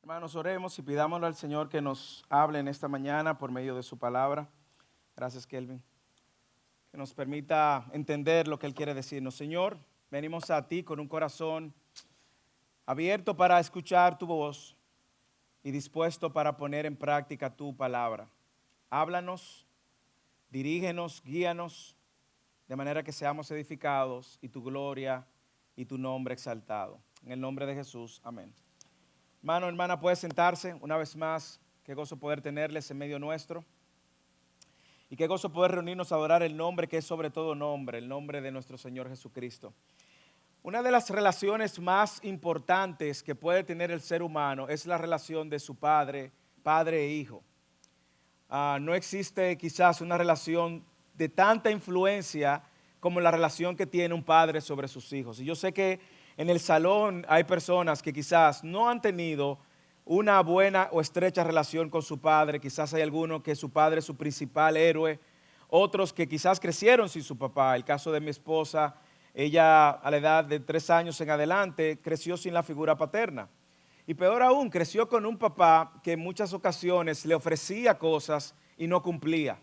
Hermanos, oremos y pidámosle al Señor que nos hable en esta mañana por medio de su palabra. Gracias, Kelvin. Que nos permita entender lo que Él quiere decirnos. Señor, venimos a ti con un corazón abierto para escuchar tu voz y dispuesto para poner en práctica tu palabra. Háblanos, dirígenos, guíanos, de manera que seamos edificados y tu gloria y tu nombre exaltado. En el nombre de Jesús, amén. Hermano, hermana, puede sentarse una vez más. Qué gozo poder tenerles en medio nuestro. Y qué gozo poder reunirnos a adorar el nombre que es sobre todo nombre, el nombre de nuestro Señor Jesucristo. Una de las relaciones más importantes que puede tener el ser humano es la relación de su padre e hijo. No existe quizás una relación de tanta influencia como la relación que tiene un padre sobre sus hijos. Y yo sé que en el salón hay personas que quizás no han tenido una buena o estrecha relación con su padre. Quizás hay algunos que su padre es su principal héroe, otros que quizás crecieron sin su papá. El caso de mi esposa, ella a la edad de 3 años en adelante creció sin la figura paterna. Y peor aún, creció con un papá que en muchas ocasiones le ofrecía cosas y no cumplía.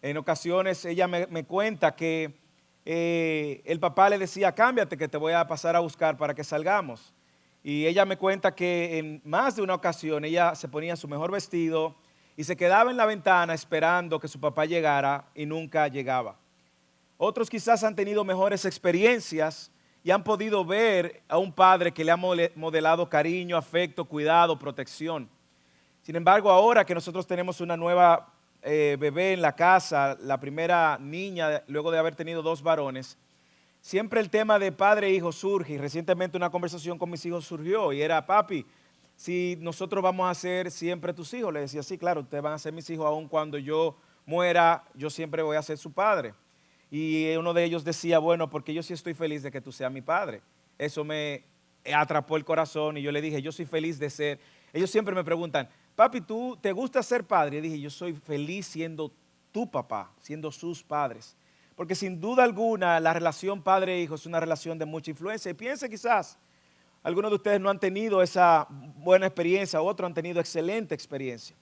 En ocasiones ella me cuenta que el papá le decía, cámbiate que te voy a pasar a buscar para que salgamos. Y ella me cuenta que en más de una ocasión ella se ponía su mejor vestido y se quedaba en la ventana esperando que su papá llegara y nunca llegaba. Otros quizás han tenido mejores experiencias y han podido ver a un padre que le ha modelado cariño, afecto, cuidado, protección. Sin embargo, ahora que nosotros tenemos una nueva bebé en la casa, la primera niña, luego de haber tenido 2 varones, siempre el tema de padre e hijo surge. Y recientemente una conversación con mis hijos surgió y era, papi, si nosotros vamos a ser siempre tus hijos. Le decía, sí, claro, ustedes van a ser mis hijos, aun cuando yo muera, yo siempre voy a ser su padre. Y uno de ellos decía, bueno, porque yo sí estoy feliz de que tú seas mi padre. Eso me atrapó el corazón y yo le dije, yo soy feliz de ser. Ellos siempre me preguntan, papi, ¿tú te gusta ser padre? Y dije, yo soy feliz siendo tu papá, siendo sus padres. Porque sin duda alguna la relación padre-hijo es una relación de mucha influencia. Y piense quizás, algunos de ustedes no han tenido esa buena experiencia, otros han tenido excelente experiencia.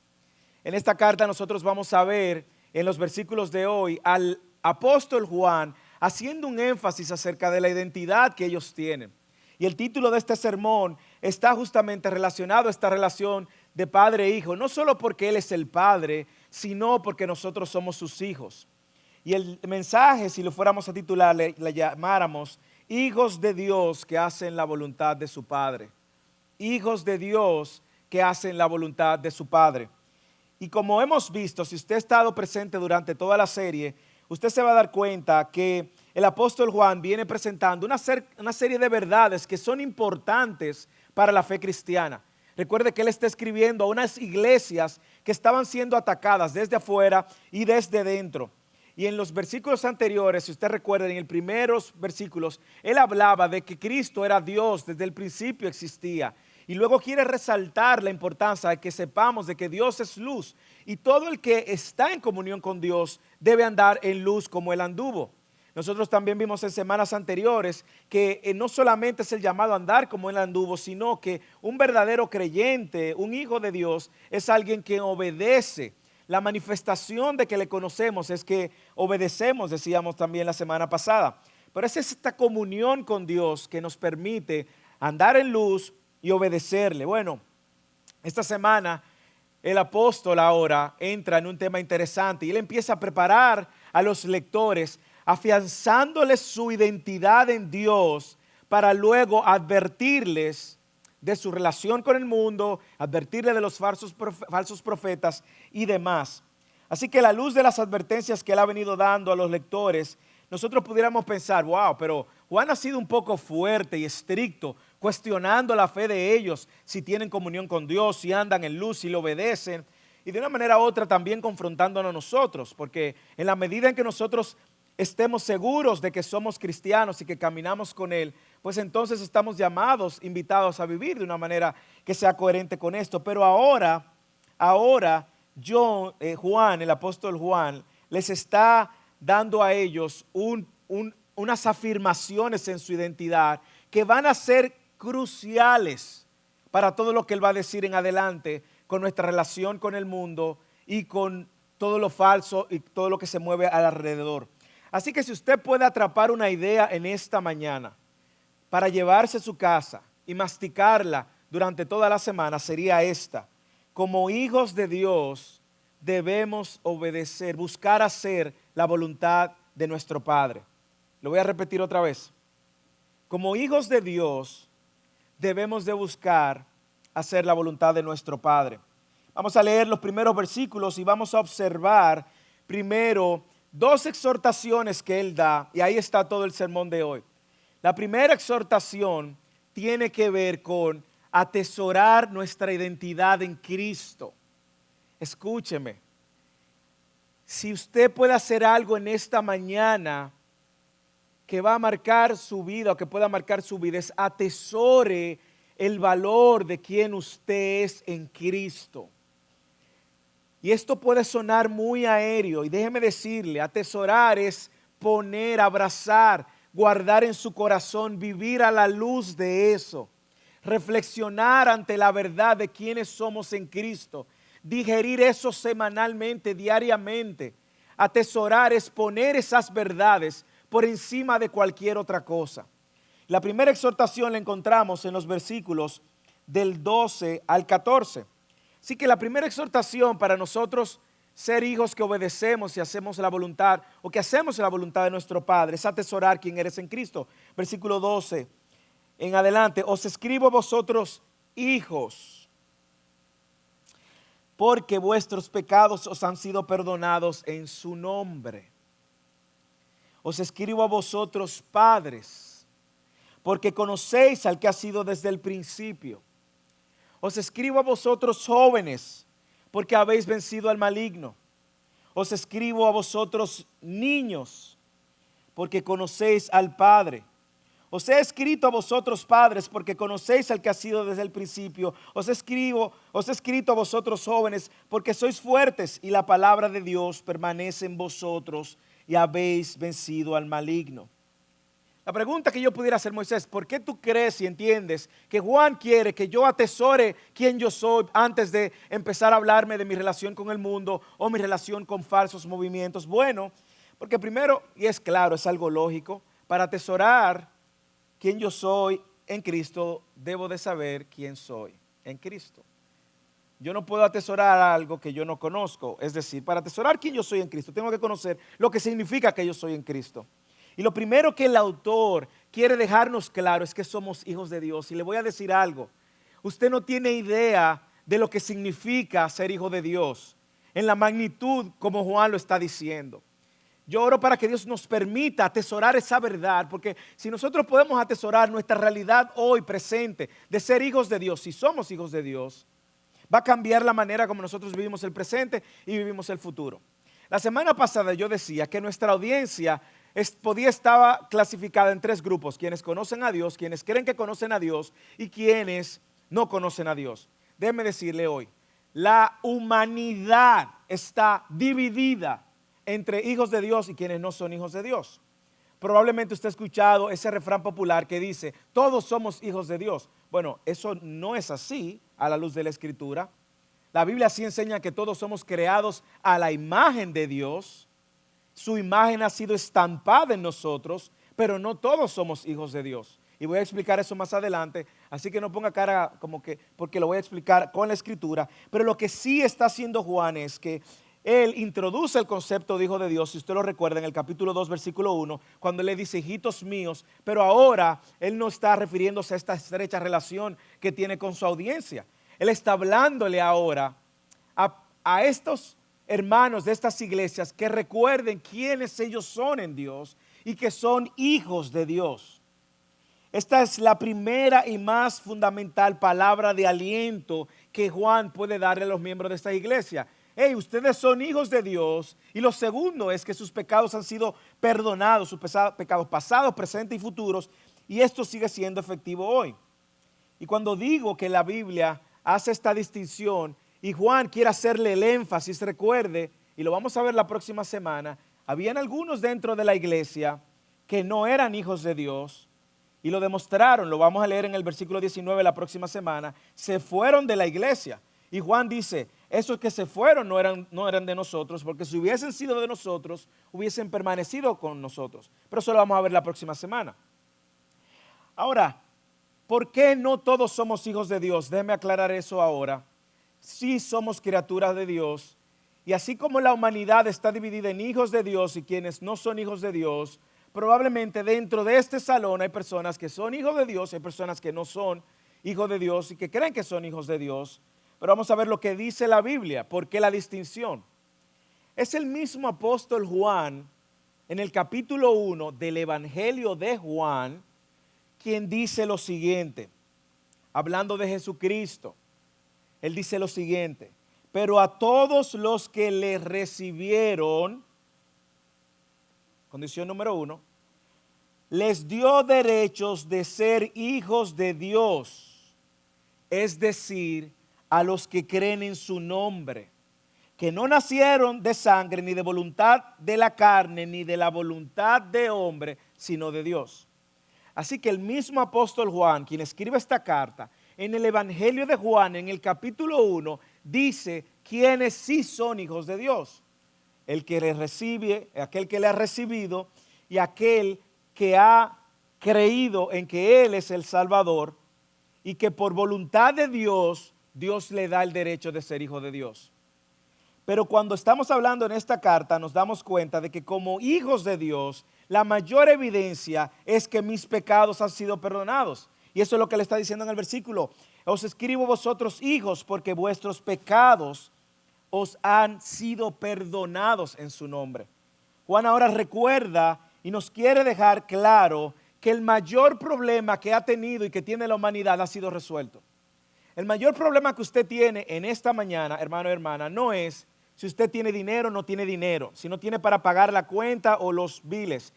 En esta carta nosotros vamos a ver en los versículos de hoy al apóstol Juan haciendo un énfasis acerca de la identidad que ellos tienen. Y el título de este sermón está justamente relacionado a esta relación de padre e hijo, no solo porque Él es el Padre, sino porque nosotros somos sus hijos. Y el mensaje, si lo fuéramos a titular, le llamáramos hijos de Dios que hacen la voluntad de su Padre. Hijos de Dios que hacen la voluntad de su Padre. Y como hemos visto, si usted ha estado presente durante toda la serie, usted se va a dar cuenta que el apóstol Juan viene presentando una serie de verdades que son importantes para la fe cristiana. Recuerde que él está escribiendo a unas iglesias que estaban siendo atacadas desde afuera y desde dentro. Y en los versículos anteriores, si usted recuerda, en los primeros versículos, él hablaba de que Cristo era Dios, desde el principio existía. Y luego quiere resaltar la importancia de que sepamos de que Dios es luz. Y todo el que está en comunión con Dios debe andar en luz como Él anduvo. Nosotros también vimos en semanas anteriores que no solamente es el llamado a andar como Él anduvo, sino que un verdadero creyente, un hijo de Dios, es alguien que obedece. La manifestación de que le conocemos es que obedecemos, decíamos también la semana pasada. Pero es esta comunión con Dios que nos permite andar en luz y obedecerle. Bueno, esta semana el apóstol ahora entra en un tema interesante y él empieza a preparar a los lectores afianzándoles su identidad en Dios para luego advertirles de su relación con el mundo, advertirles de los falsos profetas y demás. Así que a la luz de las advertencias que él ha venido dando a los lectores, nosotros pudiéramos pensar, wow, pero Juan ha sido un poco fuerte y estricto, cuestionando la fe de ellos, si tienen comunión con Dios, si andan en luz, si le obedecen, y de una manera u otra también confrontándonos a nosotros, porque en la medida en que nosotros estemos seguros de que somos cristianos y que caminamos con Él, pues entonces estamos llamados, invitados a vivir de una manera que sea coherente con esto. Pero ahora Juan, el apóstol Juan, les está dando a ellos unas afirmaciones en su identidad que van a ser cruciales para todo lo que Él va a decir en adelante con nuestra relación con el mundo y con todo lo falso y todo lo que se mueve alrededor. Así que si usted puede atrapar una idea en esta mañana para llevarse a su casa y masticarla durante toda la semana, sería esta: como hijos de Dios debemos obedecer, buscar hacer la voluntad de nuestro Padre. Lo voy a repetir otra vez. Como hijos de Dios debemos de buscar hacer la voluntad de nuestro Padre. Vamos a leer los primeros versículos y vamos a observar primero dos exhortaciones que Él da, y ahí está todo el sermón de hoy. La primera exhortación tiene que ver con atesorar nuestra identidad en Cristo. Escúcheme, si usted puede hacer algo en esta mañana que va a marcar su vida o que pueda marcar su vida, es atesore el valor de quien usted es en Cristo. Y esto puede sonar muy aéreo, y déjeme decirle, atesorar es poner, abrazar, guardar en su corazón, vivir a la luz de eso, reflexionar ante la verdad de quiénes somos en Cristo, digerir eso semanalmente, diariamente. Atesorar es poner esas verdades por encima de cualquier otra cosa. La primera exhortación la encontramos en los versículos del 12 al 14. Así que la primera exhortación para nosotros ser hijos que obedecemos y hacemos la voluntad, o que hacemos la voluntad de nuestro Padre, es atesorar quién eres en Cristo. Versículo 12 en adelante: os escribo a vosotros, hijos, porque vuestros pecados os han sido perdonados en su nombre. Os escribo a vosotros, padres, porque conocéis al que ha sido desde el principio. Os escribo a vosotros, jóvenes, porque habéis vencido al maligno. Os escribo a vosotros, niños, porque conocéis al Padre. Os he escrito a vosotros, padres, porque conocéis al que ha sido desde el principio. Os he escrito a vosotros, jóvenes, porque sois fuertes y la palabra de Dios permanece en vosotros y habéis vencido al maligno. La pregunta que yo pudiera hacer, Moisés: ¿por qué tú crees y entiendes que Juan quiere que yo atesore quién yo soy antes de empezar a hablarme de mi relación con el mundo o mi relación con falsos movimientos? Bueno, porque primero, y es claro, es algo lógico, para atesorar quién yo soy en Cristo, debo de saber quién soy en Cristo. Yo no puedo atesorar algo que yo no conozco. Es decir, para atesorar quién yo soy en Cristo, tengo que conocer lo que significa que yo soy en Cristo. Y lo primero que el autor quiere dejarnos claro es que somos hijos de Dios. Y le voy a decir algo: usted no tiene idea de lo que significa ser hijo de Dios en la magnitud como Juan lo está diciendo. Yo oro para que Dios nos permita atesorar esa verdad, porque si nosotros podemos atesorar nuestra realidad hoy presente de ser hijos de Dios, si somos hijos de Dios, va a cambiar la manera como nosotros vivimos el presente y vivimos el futuro. La semana pasada yo decía que nuestra audiencia estaba clasificada en tres grupos: quienes conocen a Dios, quienes creen que conocen a Dios y quienes no conocen a Dios. Déjeme decirle hoy, la humanidad está dividida entre hijos de Dios y quienes no son hijos de Dios. Probablemente usted ha escuchado ese refrán popular que dice: todos somos hijos de Dios. Bueno, eso no es así a la luz de la Escritura. La Biblia sí enseña que todos somos creados a la imagen de Dios. Su imagen ha sido estampada en nosotros, pero no todos somos hijos de Dios. Y voy a explicar eso más adelante, así que no ponga cara como que, porque lo voy a explicar con la Escritura. Pero lo que sí está haciendo Juan es que él introduce el concepto de hijo de Dios, si usted lo recuerda, en el capítulo 2, versículo 1, cuando él le dice hijitos míos, pero ahora él no está refiriéndose a esta estrecha relación que tiene con su audiencia. Él está hablándole ahora a estos hermanos de estas iglesias que recuerden quiénes ellos son en Dios y que son hijos de Dios. Esta es la primera y más fundamental palabra de aliento que Juan puede darle a los miembros de esta iglesia. Hey, ustedes son hijos de Dios. Y lo segundo es que sus pecados han sido perdonados, sus pecados pasados, presentes y futuros, y esto sigue siendo efectivo hoy. Y cuando digo que la Biblia hace esta distinción y Juan quiere hacerle el énfasis, recuerde, y lo vamos a ver la próxima semana, habían algunos dentro de la iglesia que no eran hijos de Dios y lo demostraron, lo vamos a leer en el versículo 19 la próxima semana, se fueron de la iglesia. Y Juan dice, esos que se fueron no eran de nosotros, porque si hubiesen sido de nosotros, hubiesen permanecido con nosotros. Pero eso lo vamos a ver la próxima semana. Ahora, ¿por qué no todos somos hijos de Dios? Déjeme aclarar eso ahora. Sí somos criaturas de Dios, y así como la humanidad está dividida en hijos de Dios y quienes no son hijos de Dios, probablemente dentro de este salón hay personas que son hijos de Dios, hay personas que no son hijos de Dios y que creen que son hijos de Dios. Pero vamos a ver lo que dice la Biblia. ¿Por qué la distinción? Es el mismo apóstol Juan, en el capítulo 1 del Evangelio de Juan, quien dice lo siguiente, hablando de Jesucristo. Él dice lo siguiente, pero a todos los que le recibieron, condición número 1, les dio derechos de ser hijos de Dios, es decir, a los que creen en su nombre, que no nacieron de sangre, ni de voluntad de la carne, ni de la voluntad de hombre, sino de Dios. Así que el mismo apóstol Juan, quien escribe esta carta, en el Evangelio de Juan, en el capítulo 1, dice quiénes sí son hijos de Dios. El que le recibe, aquel que le ha recibido y aquel que ha creído en que Él es el Salvador y que por voluntad de Dios, Dios le da el derecho de ser hijo de Dios. Pero cuando estamos hablando en esta carta nos damos cuenta de que como hijos de Dios, la mayor evidencia es que mis pecados han sido perdonados. Y eso es lo que le está diciendo en el versículo. Os escribo vosotros hijos porque vuestros pecados os han sido perdonados en su nombre. Juan ahora recuerda y nos quiere dejar claro que el mayor problema que ha tenido y que tiene la humanidad ha sido resuelto. El mayor problema que usted tiene en esta mañana, hermano y hermana, no es si usted tiene dinero o no tiene dinero, si no tiene para pagar la cuenta o los biles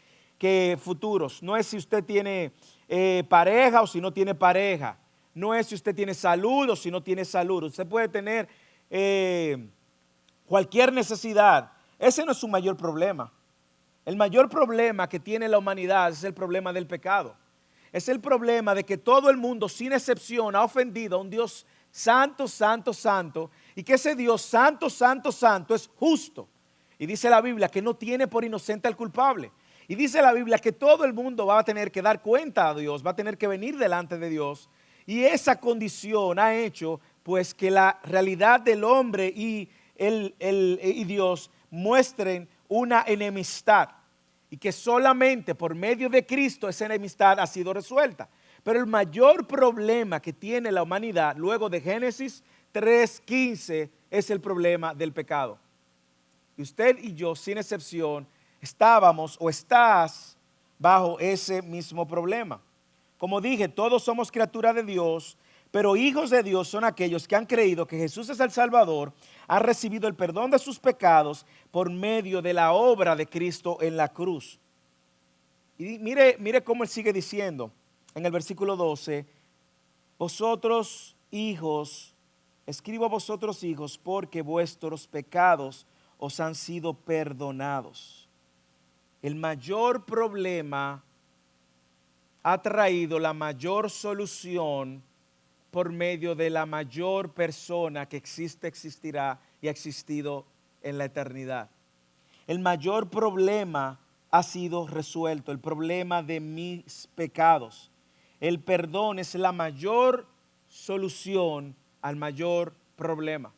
futuros. No es si usted tiene pareja o si no tiene pareja. No es si usted tiene salud o si no tiene salud. Usted puede tener cualquier necesidad. Ese no es su mayor problema. El mayor problema que tiene la humanidad es el problema del pecado. Es el problema de que todo el mundo, sin excepción, ha ofendido a un Dios santo, santo, santo, y que ese Dios santo, santo, santo es justo. Y dice la Biblia que no tiene por inocente al culpable. Y dice la Biblia que todo el mundo va a tener que dar cuenta a Dios, va a tener que venir delante de Dios. Y esa condición ha hecho pues que la realidad del hombre y Dios muestren una enemistad. Y que solamente por medio de Cristo esa enemistad ha sido resuelta. Pero el mayor problema que tiene la humanidad luego de Génesis 3:15 es el problema del pecado. Y usted y yo, sin excepción, estábamos o estás bajo ese mismo problema. Como dije, todos somos criaturas de Dios, pero hijos de Dios son aquellos que han creído que Jesús es el Salvador, han recibido el perdón de sus pecados por medio de la obra de Cristo en la cruz. Y mire cómo él sigue diciendo en el versículo 12, vosotros hijos, escribo a vosotros hijos porque vuestros pecados os han sido perdonados. El mayor problema ha traído la mayor solución por medio de la mayor persona que existe, existirá y ha existido en la eternidad. El mayor problema ha sido resuelto, el problema de mis pecados. El perdón es la mayor solución al mayor problema.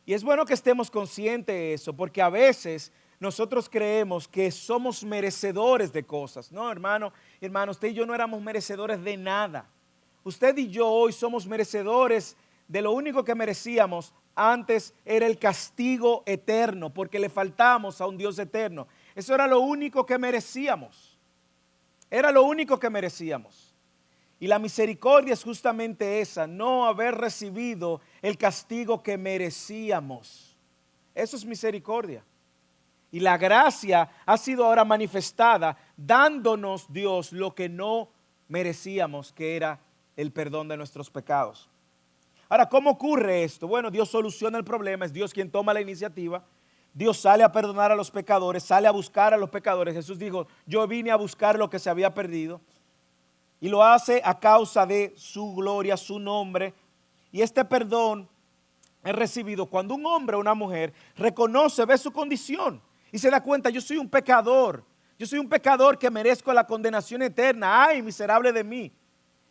Y es bueno que estemos conscientes de eso, porque a veces nosotros creemos que somos merecedores de cosas. No, hermano, usted y yo no éramos merecedores de nada. Usted y yo hoy somos merecedores de lo único que merecíamos antes era el castigo eterno, porque le faltamos a un Dios eterno. Eso era lo único que merecíamos. Era lo único que merecíamos. Y la misericordia es justamente esa, no haber recibido el castigo que merecíamos. Eso es misericordia. Y la gracia ha sido ahora manifestada, dándonos Dios lo que no merecíamos, que era el perdón de nuestros pecados. Ahora, ¿cómo ocurre esto? Bueno, Dios soluciona el problema, es Dios quien toma la iniciativa. Dios sale a perdonar a los pecadores, sale a buscar a los pecadores. Jesús dijo, yo vine a buscar lo que se había perdido. y lo hace a causa de su gloria, su nombre. Y este perdón es recibido cuando un hombre o una mujer reconoce, ve su condición y se da cuenta: yo soy un pecador que merezco la condenación eterna, ay, miserable de mí.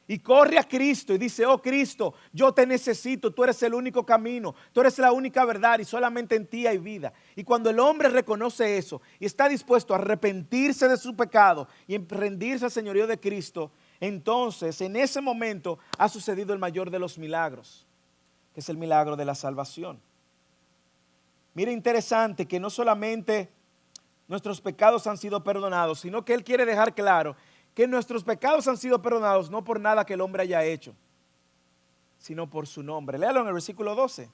Y corre a Cristo y dice: oh Cristo, yo te necesito, tú eres el único camino, tú eres la única verdad y solamente en ti hay vida. Y cuando el hombre reconoce eso y está dispuesto a arrepentirse de su pecado y rendirse al señorío de Cristo, entonces en ese momento ha sucedido el mayor de los milagros, que es el milagro de la salvación. Mira, interesante que no solamente nuestros pecados han sido perdonados, sino que Él quiere dejar claro que nuestros pecados han sido perdonados no por nada que el hombre haya hecho, sino por su nombre. Léalo en el versículo 12.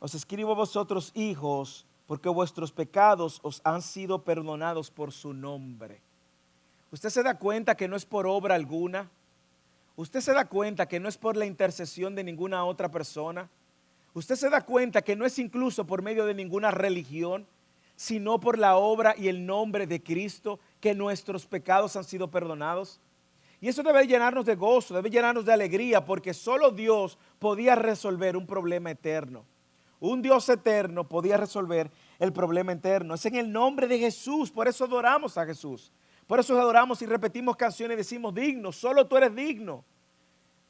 Os escribo a vosotros, hijos, porque vuestros pecados os han sido perdonados por su nombre. ¿Usted se da cuenta que no es por obra alguna? ¿Usted se da cuenta que no es por la intercesión de ninguna otra persona? ¿Usted se da cuenta que no es incluso por medio de ninguna religión, sino por la obra y el nombre de Cristo que nuestros pecados han sido perdonados? Y eso debe llenarnos de gozo, debe llenarnos de alegría, porque solo Dios podía resolver un problema eterno. Un Dios eterno podía resolver el problema eterno. Es en el nombre de Jesús, por eso adoramos a Jesús. Por eso adoramos y repetimos canciones y decimos: digno, solo tú eres digno.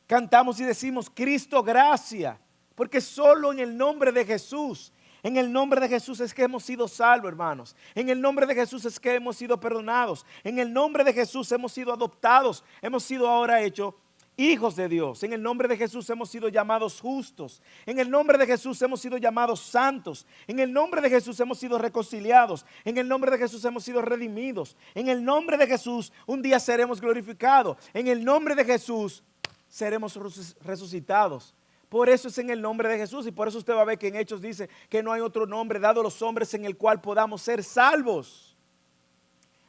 Cantamos y decimos: Cristo, gracia, porque solo en el nombre de Jesús, en el nombre de Jesús es que hemos sido salvos, hermanos. En el nombre de Jesús es que hemos sido perdonados. En el nombre de Jesús hemos sido adoptados. Hemos sido ahora hechos hijos de Dios. En el nombre de Jesús hemos sido llamados justos. En el nombre de Jesús hemos sido llamados santos. En el nombre de Jesús hemos sido reconciliados. En el nombre de Jesús hemos sido redimidos. En el nombre de Jesús un día seremos glorificados. En el nombre de Jesús seremos resucitados. Por eso es en el nombre de Jesús, y por eso usted va a ver que en Hechos dice que no hay otro nombre dado a los hombres en el cual podamos ser salvos.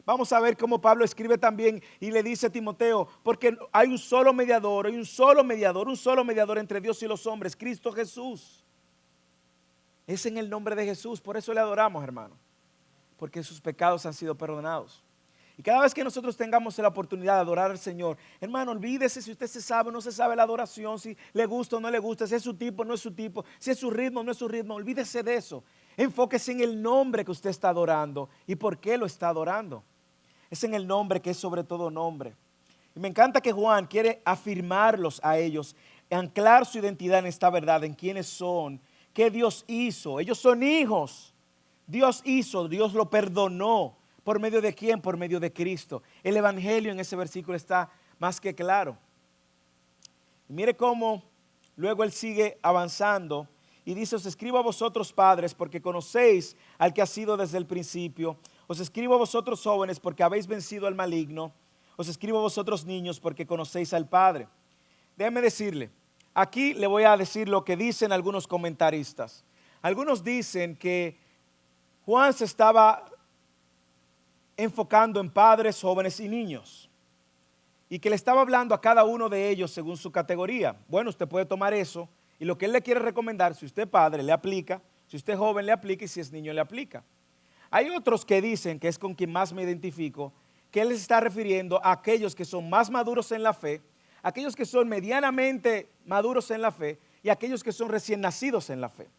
Vamos a ver cómo Pablo escribe también y le dice a Timoteo: porque hay un solo mediador entre Dios y los hombres, Cristo Jesús. Es en el nombre de Jesús, por eso le adoramos, hermano, porque sus pecados han sido perdonados. Y cada vez que nosotros tengamos la oportunidad de adorar al Señor, hermano, olvídese si usted se sabe o no se sabe la adoración, si le gusta o no le gusta, si es su tipo o no es su tipo, si es su ritmo o no es su ritmo. Olvídese de eso. Enfóquese en el nombre que usted está adorando y por qué lo está adorando. Es en el nombre que es sobre todo nombre. Y me encanta que Juan quiere afirmarlos a ellos, anclar su identidad en esta verdad, en quiénes son, qué Dios hizo. Ellos son hijos. Dios hizo, Dios lo perdonó. ¿Por medio de quién? Por medio de Cristo. El evangelio en ese versículo está más que claro. Y mire cómo luego él sigue avanzando y dice: os escribo a vosotros, padres, porque conocéis al que ha sido desde el principio. Os escribo a vosotros, jóvenes, porque habéis vencido al maligno. Os escribo a vosotros, niños, porque conocéis al Padre. Déjeme decirle, aquí le voy a decir lo que dicen algunos comentaristas. Algunos dicen que Juan se estaba enfocando en padres, jóvenes y niños, y que le estaba hablando a cada uno de ellos según su categoría. Bueno, usted puede tomar eso y lo que él le quiere recomendar, si usted es padre, le aplica; si usted es joven, le aplica; y si es niño, le aplica. Hay otros que dicen, que es con quien más me identifico, que él se está refiriendo a aquellos que son más maduros en la fe, aquellos que son medianamente maduros en la fe y aquellos que son recién nacidos en la fe.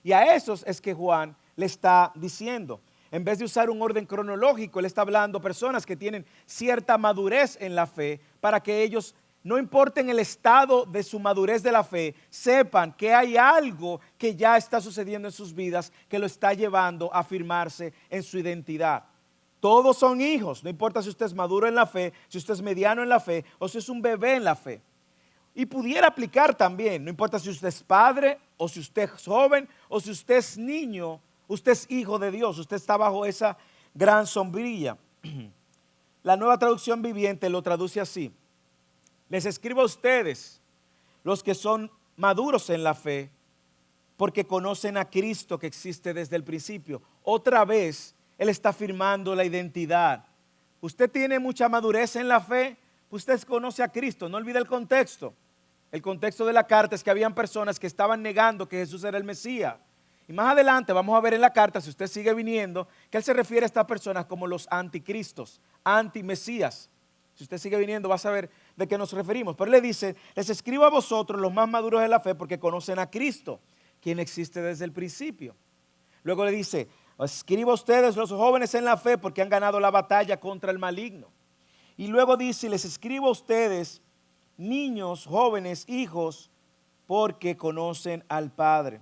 Y a esos es que Juan le está diciendo. En vez de usar un orden cronológico, él está hablando a personas que tienen cierta madurez en la fe, para que ellos, no importen el estado de su madurez de la fe, sepan que hay algo que ya está sucediendo en sus vidas que lo está llevando a afirmarse en su identidad. Todos son hijos, no importa si usted es maduro en la fe, si usted es mediano en la fe o si es un bebé en la fe. Y pudiera aplicar también, no importa si usted es padre o si usted es joven o si usted es niño. Usted es hijo de Dios, usted está bajo esa gran sombrilla. La Nueva Traducción Viviente lo traduce así: les escribo a ustedes, los que son maduros en la fe, porque conocen a Cristo que existe desde el principio. Otra vez, él está afirmando la identidad. Usted tiene mucha madurez en la fe, usted conoce a Cristo. No olvide el contexto. El contexto de la carta es que habían personas que estaban negando que Jesús era el Mesías. Y más adelante vamos a ver en la carta, si usted sigue viniendo, que él se refiere a estas personas como los anticristos, antimesías. Si usted sigue viniendo va a saber de qué nos referimos. Pero le dice, les escribo a vosotros los más maduros de la fe porque conocen a Cristo, quien existe desde el principio. Luego le dice, os escribo a ustedes los jóvenes en la fe porque han ganado la batalla contra el maligno. Y luego dice, les escribo a ustedes, niños, jóvenes, hijos, porque conocen al Padre.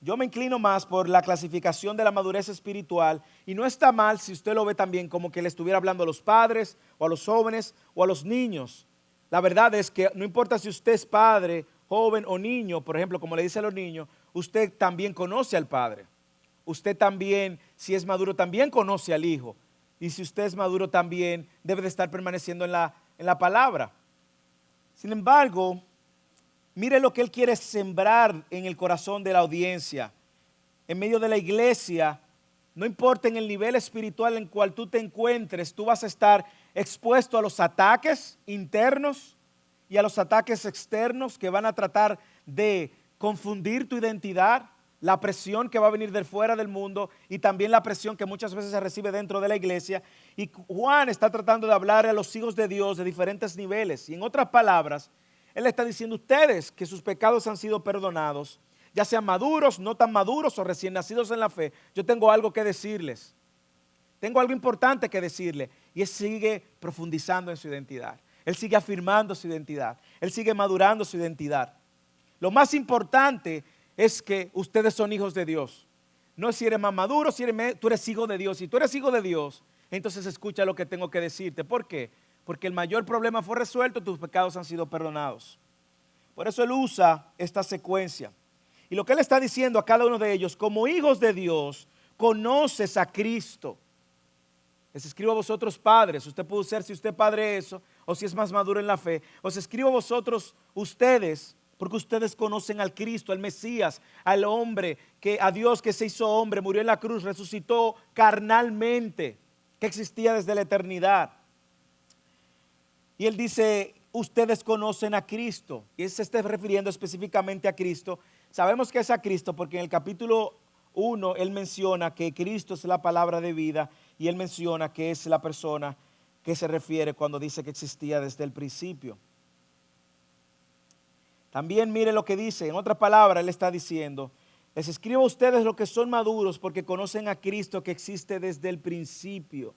Yo me inclino más por la clasificación de la madurez espiritual y no está mal si usted lo ve también como que le estuviera hablando a los padres o a los jóvenes o a los niños. La verdad es que no importa si usted es padre, joven o niño, por ejemplo, como le dice a los niños, usted también conoce al Padre. Usted también, si es maduro, también conoce al Hijo. Y si usted es maduro también, debe de estar permaneciendo en la palabra. Sin embargo, mire lo que Él quiere sembrar en el corazón de la audiencia. En medio de la iglesia, no importa en el nivel espiritual en cual tú te encuentres, tú vas a estar expuesto a los ataques internos y a los ataques externos que van a tratar de confundir tu identidad, la presión que va a venir de fuera del mundo y también la presión que muchas veces se recibe dentro de la iglesia. Y Juan está tratando de hablar a los hijos de Dios de diferentes niveles. Y en otras palabras, Él está diciendo a ustedes que sus pecados han sido perdonados, ya sean maduros, no tan maduros o recién nacidos en la fe. Yo tengo algo que decirles. Tengo algo importante que decirle. Y Él sigue profundizando en su identidad. Él sigue afirmando su identidad. Él sigue madurando su identidad. Lo más importante es que ustedes son hijos de Dios. No es si eres más maduro, tú eres hijo de Dios. Si tú eres hijo de Dios, entonces escucha lo que tengo que decirte. ¿Por qué? Porque el mayor problema fue resuelto, tus pecados han sido perdonados. Por eso Él usa esta secuencia. Y lo que Él está diciendo a cada uno de ellos, como hijos de Dios, conoces a Cristo. Les escribo a vosotros padres, usted puede ser si usted padre eso, o si es más maduro en la fe. Os escribo a vosotros ustedes, porque ustedes conocen al Cristo, al Mesías, al hombre, a Dios que se hizo hombre, murió en la cruz, resucitó carnalmente, que existía desde la eternidad. Y Él dice, ustedes conocen a Cristo. Y Él se está refiriendo específicamente a Cristo. Sabemos que es a Cristo porque en el capítulo 1 Él menciona que Cristo es la palabra de vida y Él menciona que es la persona que se refiere cuando dice que existía desde el principio. También mire lo que dice, en otra palabra Él está diciendo, les escribo a ustedes los que son maduros porque conocen a Cristo que existe desde el principio.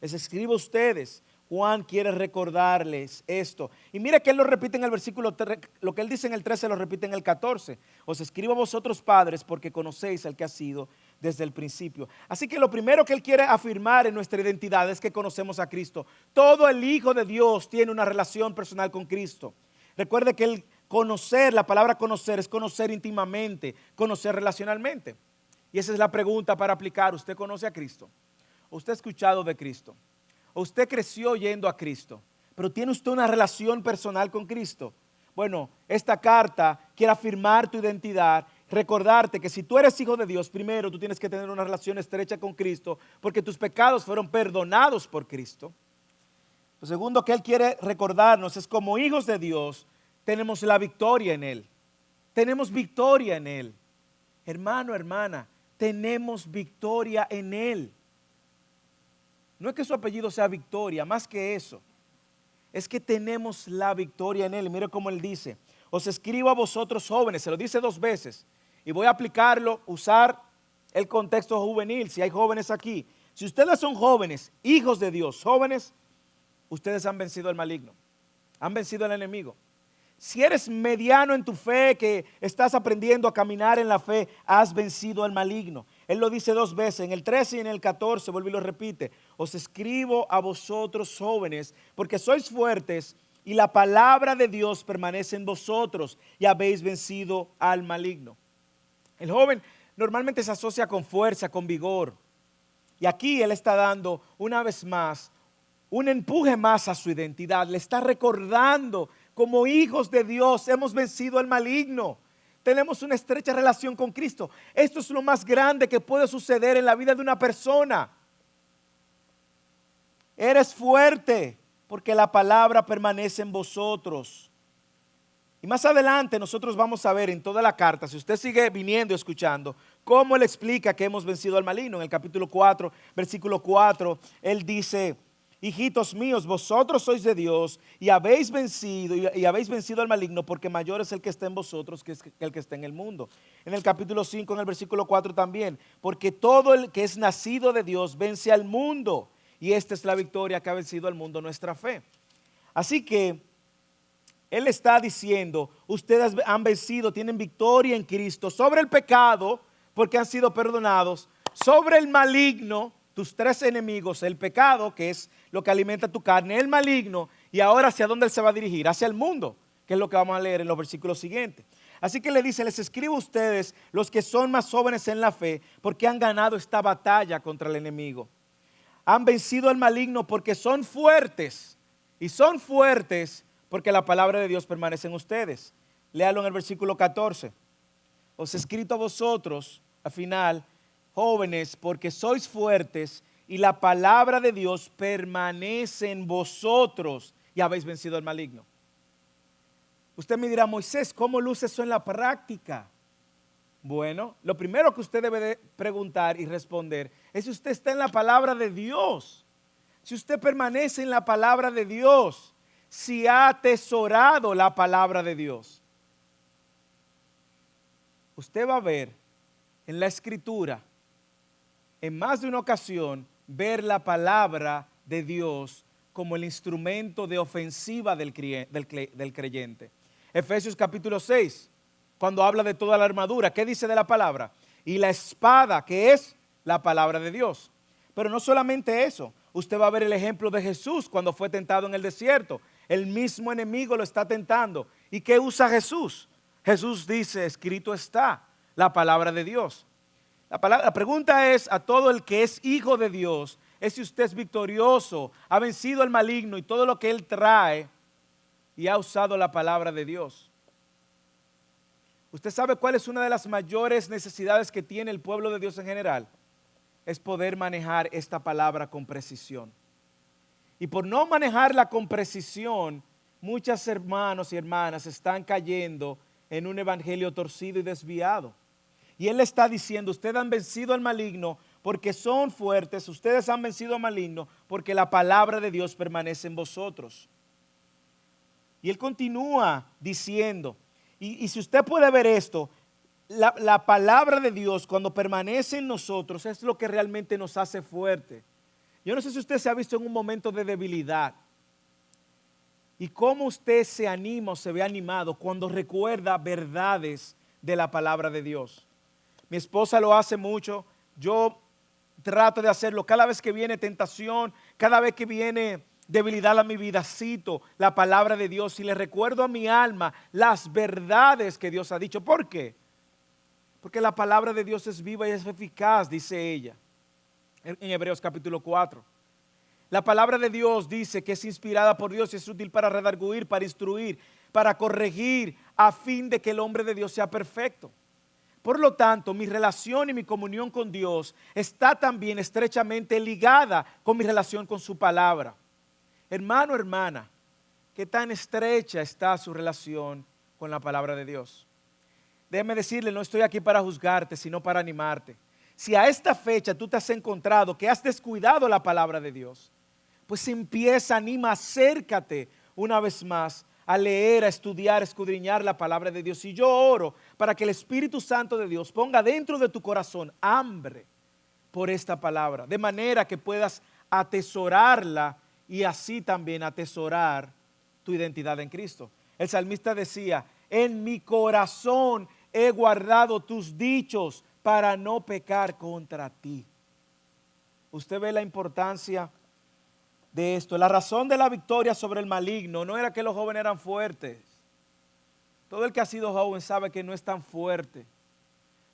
Les escribo a ustedes. Juan quiere recordarles esto. Y mire que Él lo repite en el versículo 3, lo que Él dice en el 13 lo repite en el 14. Os escribo a vosotros padres porque conocéis al que ha sido desde el principio. Así que lo primero que Él quiere afirmar en nuestra identidad es que conocemos a Cristo. Todo el Hijo de Dios tiene una relación personal con Cristo. Recuerde que el conocer, la palabra conocer es conocer íntimamente, conocer relacionalmente. Y esa es la pregunta para aplicar. ¿Usted conoce a Cristo? ¿Usted ha escuchado de Cristo? ¿O usted creció yendo a Cristo? ¿Pero tiene usted una relación personal con Cristo? Bueno, esta carta quiere afirmar tu identidad, recordarte que si tú eres hijo de Dios, primero tú tienes que tener una relación estrecha con Cristo, porque tus pecados fueron perdonados por Cristo. Lo segundo que Él quiere recordarnos es como hijos de Dios, tenemos la victoria en Él. Tenemos victoria en Él. Hermano, hermana, tenemos victoria en Él. No es que su apellido sea Victoria, más que eso. Es que tenemos la victoria en Él. Mire cómo Él dice, os escribo a vosotros jóvenes, se lo dice 2 veces. Y voy a aplicarlo, usar el contexto juvenil, si hay jóvenes aquí. Si ustedes son jóvenes, hijos de Dios, jóvenes, ustedes han vencido al maligno. Han vencido al enemigo. Si eres mediano en tu fe, que estás aprendiendo a caminar en la fe, has vencido al maligno. Él lo dice 2 veces, en el 13 y en el 14, vuelve y lo repite. Os escribo a vosotros jóvenes, porque sois fuertes y la palabra de Dios permanece en vosotros y habéis vencido al maligno. El joven normalmente se asocia con fuerza, con vigor. Y aquí Él está dando una vez más un empuje más a su identidad. Le está recordando, como hijos de Dios hemos vencido al maligno. Tenemos una estrecha relación con Cristo. Esto es lo más grande que puede suceder en la vida de una persona. Eres fuerte porque la palabra permanece en vosotros. Y más adelante nosotros vamos a ver en toda la carta, si usted sigue viniendo y escuchando, cómo Él explica que hemos vencido al maligno. En el capítulo 4, versículo 4, Él dice, hijitos míos, vosotros sois de Dios y habéis vencido al maligno, porque mayor es el que está en vosotros que el que está en el mundo. En el capítulo 5, en el versículo 4 también, porque todo el que es nacido de Dios vence al mundo, y esta es la victoria que ha vencido al mundo, nuestra fe. Así que Él está diciendo, ustedes han vencido, tienen victoria en Cristo sobre el pecado, porque han sido perdonados, sobre el maligno, tus tres enemigos, el pecado, que es lo que alimenta tu carne, el maligno, y ahora ¿hacia dónde Él se va a dirigir? Hacia el mundo, que es lo que vamos a leer en los versículos siguientes. Así que le dice, les escribo a ustedes, los que son más jóvenes en la fe, porque han ganado esta batalla contra el enemigo. Han vencido al maligno porque son fuertes, y son fuertes porque la palabra de Dios permanece en ustedes. Léalo en el versículo 14. Os he escrito a vosotros, al final, jóvenes, porque sois fuertes y la palabra de Dios permanece en vosotros y habéis vencido al maligno. Usted me dirá, Moisés, ¿cómo luce eso en la práctica? Bueno, lo primero que usted debe de preguntar y responder es si usted está en la palabra de Dios. Si usted permanece en la palabra de Dios, si ha atesorado la palabra de Dios. Usted va a ver en la Escritura, en más de una ocasión, ver la palabra de Dios como el instrumento de ofensiva del creyente. Efesios capítulo 6, cuando habla de toda la armadura, ¿qué dice de la palabra? Y la espada, que es la palabra de Dios. Pero no solamente eso, usted va a ver el ejemplo de Jesús cuando fue tentado en el desierto. El mismo enemigo lo está tentando. ¿Y qué usa Jesús? Jesús dice, escrito está, la palabra de Dios. La pregunta es a todo el que es hijo de Dios, es si usted es victorioso, ha vencido al maligno y todo lo que él trae y ha usado la palabra de Dios. ¿Usted sabe cuál es una de las mayores necesidades que tiene el pueblo de Dios en general? Es poder manejar esta palabra con precisión. Y por no manejarla con precisión, muchos hermanos y hermanas están cayendo en un evangelio torcido y desviado. Y Él está diciendo, ustedes han vencido al maligno porque son fuertes, ustedes han vencido al maligno porque la palabra de Dios permanece en vosotros. Y Él continúa diciendo, y si usted puede ver esto, la palabra de Dios cuando permanece en nosotros es lo que realmente nos hace fuerte. Yo no sé si usted se ha visto en un momento de debilidad y cómo usted se anima o se ve animado cuando recuerda verdades de la palabra de Dios. Mi esposa lo hace mucho, yo trato de hacerlo cada vez que viene tentación, cada vez que viene debilidad a mi vida, cito la palabra de Dios y le recuerdo a mi alma las verdades que Dios ha dicho. ¿Por qué? Porque la palabra de Dios es viva y es eficaz, dice ella en Hebreos capítulo 4. La palabra de Dios dice que es inspirada por Dios y es útil para redarguir, para instruir, para corregir, a fin de que el hombre de Dios sea perfecto. Por lo tanto, mi relación y mi comunión con Dios está también estrechamente ligada con mi relación con su palabra. Hermano, hermana, ¿qué tan estrecha está su relación con la palabra de Dios? Déjeme decirle, no estoy aquí para juzgarte, sino para animarte. Si a esta fecha tú te has encontrado que has descuidado la palabra de Dios, pues empieza, anima, acércate una vez más a leer, a estudiar, a escudriñar la palabra de Dios. Y yo oro para que el Espíritu Santo de Dios ponga dentro de tu corazón hambre por esta palabra, de manera que puedas atesorarla y así también atesorar tu identidad en Cristo. El salmista decía, en mi corazón he guardado tus dichos para no pecar contra ti. Usted ve la importancia de esto. La razón de la victoria sobre el maligno no era que los jóvenes eran fuertes. Todo el que ha sido joven sabe que no es tan fuerte.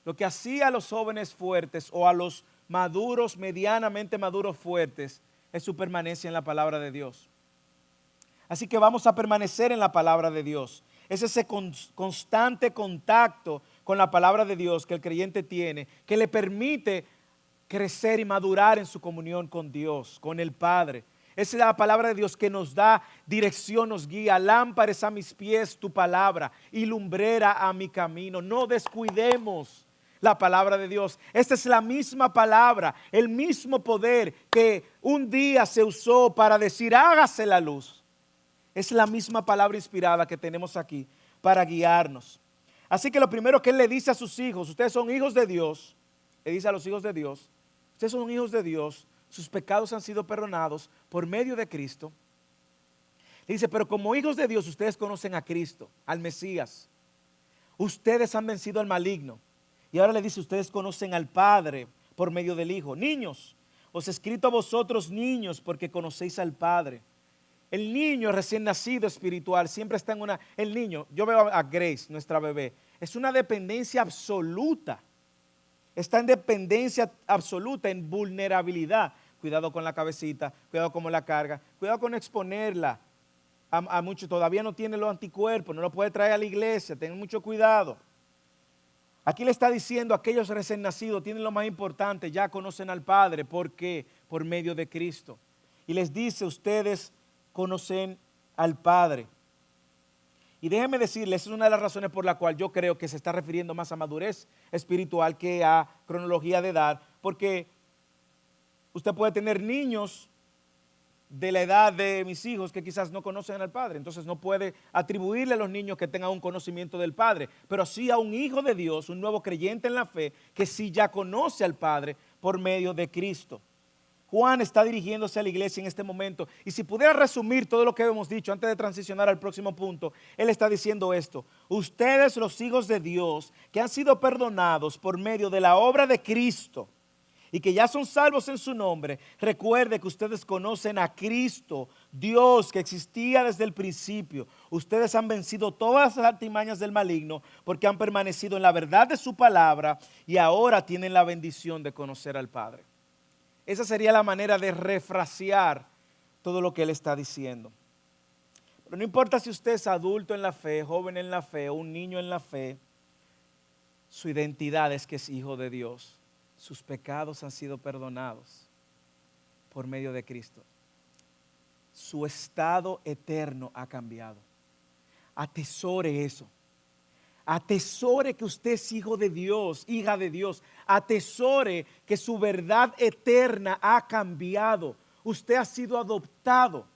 Lo que hacía a los jóvenes fuertes o a los maduros, medianamente maduros fuertes, es su permanencia en la palabra de Dios. Así que vamos a permanecer en la palabra de Dios. Es ese constante contacto con la palabra de Dios que el creyente tiene, que le permite crecer y madurar en su comunión con Dios, con el Padre. Es la palabra de Dios que nos da dirección, nos guía. Lámpara es a mis pies tu palabra y lumbrera a mi camino. No descuidemos la palabra de Dios. Esta es la misma palabra, el mismo poder que un día se usó para decir hágase la luz. Es la misma palabra inspirada que tenemos aquí para guiarnos. Así que lo primero que él le dice a sus hijos, ustedes son hijos de Dios, le dice a los hijos de Dios, ustedes son hijos de Dios, sus pecados han sido perdonados por medio de Cristo. Le dice, pero como hijos de Dios ustedes conocen a Cristo, al Mesías. Ustedes han vencido al maligno. Y ahora le dice, ustedes conocen al Padre por medio del Hijo. Niños, os he escrito a vosotros niños porque conocéis al Padre. El niño recién nacido espiritual siempre está en una... El niño, yo veo a Grace, nuestra bebé, es una dependencia absoluta. Está en dependencia absoluta, en vulnerabilidad. Cuidado con la cabecita, cuidado cómo la carga, cuidado con exponerla a mucho. Todavía no tiene los anticuerpos, no lo puede traer a la iglesia, tengan mucho cuidado. Aquí le está diciendo a aquellos recién nacidos, tienen lo más importante, ya conocen al Padre. ¿Por qué? Por medio de Cristo. Y les dice, ustedes conocen al Padre. Y déjenme decirles, es una de las razones por la cual yo creo que se está refiriendo más a madurez espiritual que a cronología de edad, porque usted puede tener niños de la edad de mis hijos que quizás no conocen al Padre, entonces no puede atribuirle a los niños que tengan un conocimiento del Padre, pero sí a un hijo de Dios, un nuevo creyente en la fe, que sí ya conoce al Padre por medio de Cristo. Juan está dirigiéndose a la iglesia en este momento, y si pudiera resumir todo lo que hemos dicho antes de transicionar al próximo punto, él está diciendo esto: ustedes, los hijos de Dios, que han sido perdonados por medio de la obra de Cristo, y que ya son salvos en su nombre, recuerde que ustedes conocen a Cristo, Dios que existía desde el principio. Ustedes han vencido todas las artimañas del maligno porque han permanecido en la verdad de su palabra y ahora tienen la bendición de conocer al Padre. Esa sería la manera de refrasear todo lo que él está diciendo. Pero no importa si usted es adulto en la fe, joven en la fe o un niño en la fe, su identidad es que es hijo de Dios. Sus pecados han sido perdonados por medio de Cristo. Su estado eterno ha cambiado. Atesore eso. Atesore que usted es hijo de Dios, hija de Dios. Atesore que su verdad eterna ha cambiado. Usted ha sido adoptado.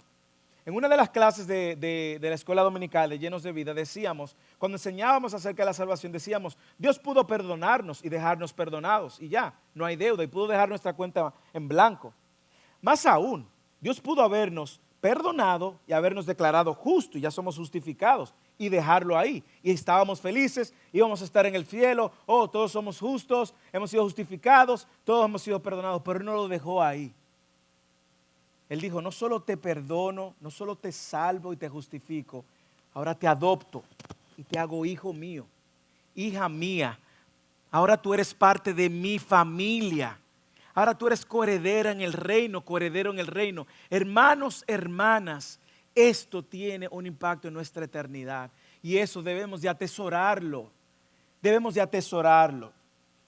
En una de las clases de la escuela dominical de Llenos de Vida decíamos, cuando enseñábamos acerca de la salvación, decíamos, Dios pudo perdonarnos y dejarnos perdonados y ya, no hay deuda, y pudo dejar nuestra cuenta en blanco. Más aún, Dios pudo habernos perdonado y habernos declarado justos, y ya somos justificados, y dejarlo ahí. Y estábamos felices, íbamos a estar en el cielo, todos somos justos, hemos sido justificados, todos hemos sido perdonados, pero Él no lo dejó ahí. Él dijo, no solo te perdono, no solo te salvo y te justifico, ahora te adopto y te hago hijo mío, hija mía. Ahora tú eres parte de mi familia. Ahora tú eres coheredera en el reino, coheredero en el reino. Hermanos, hermanas, esto tiene un impacto en nuestra eternidad y eso debemos de atesorarlo. Debemos de atesorarlo.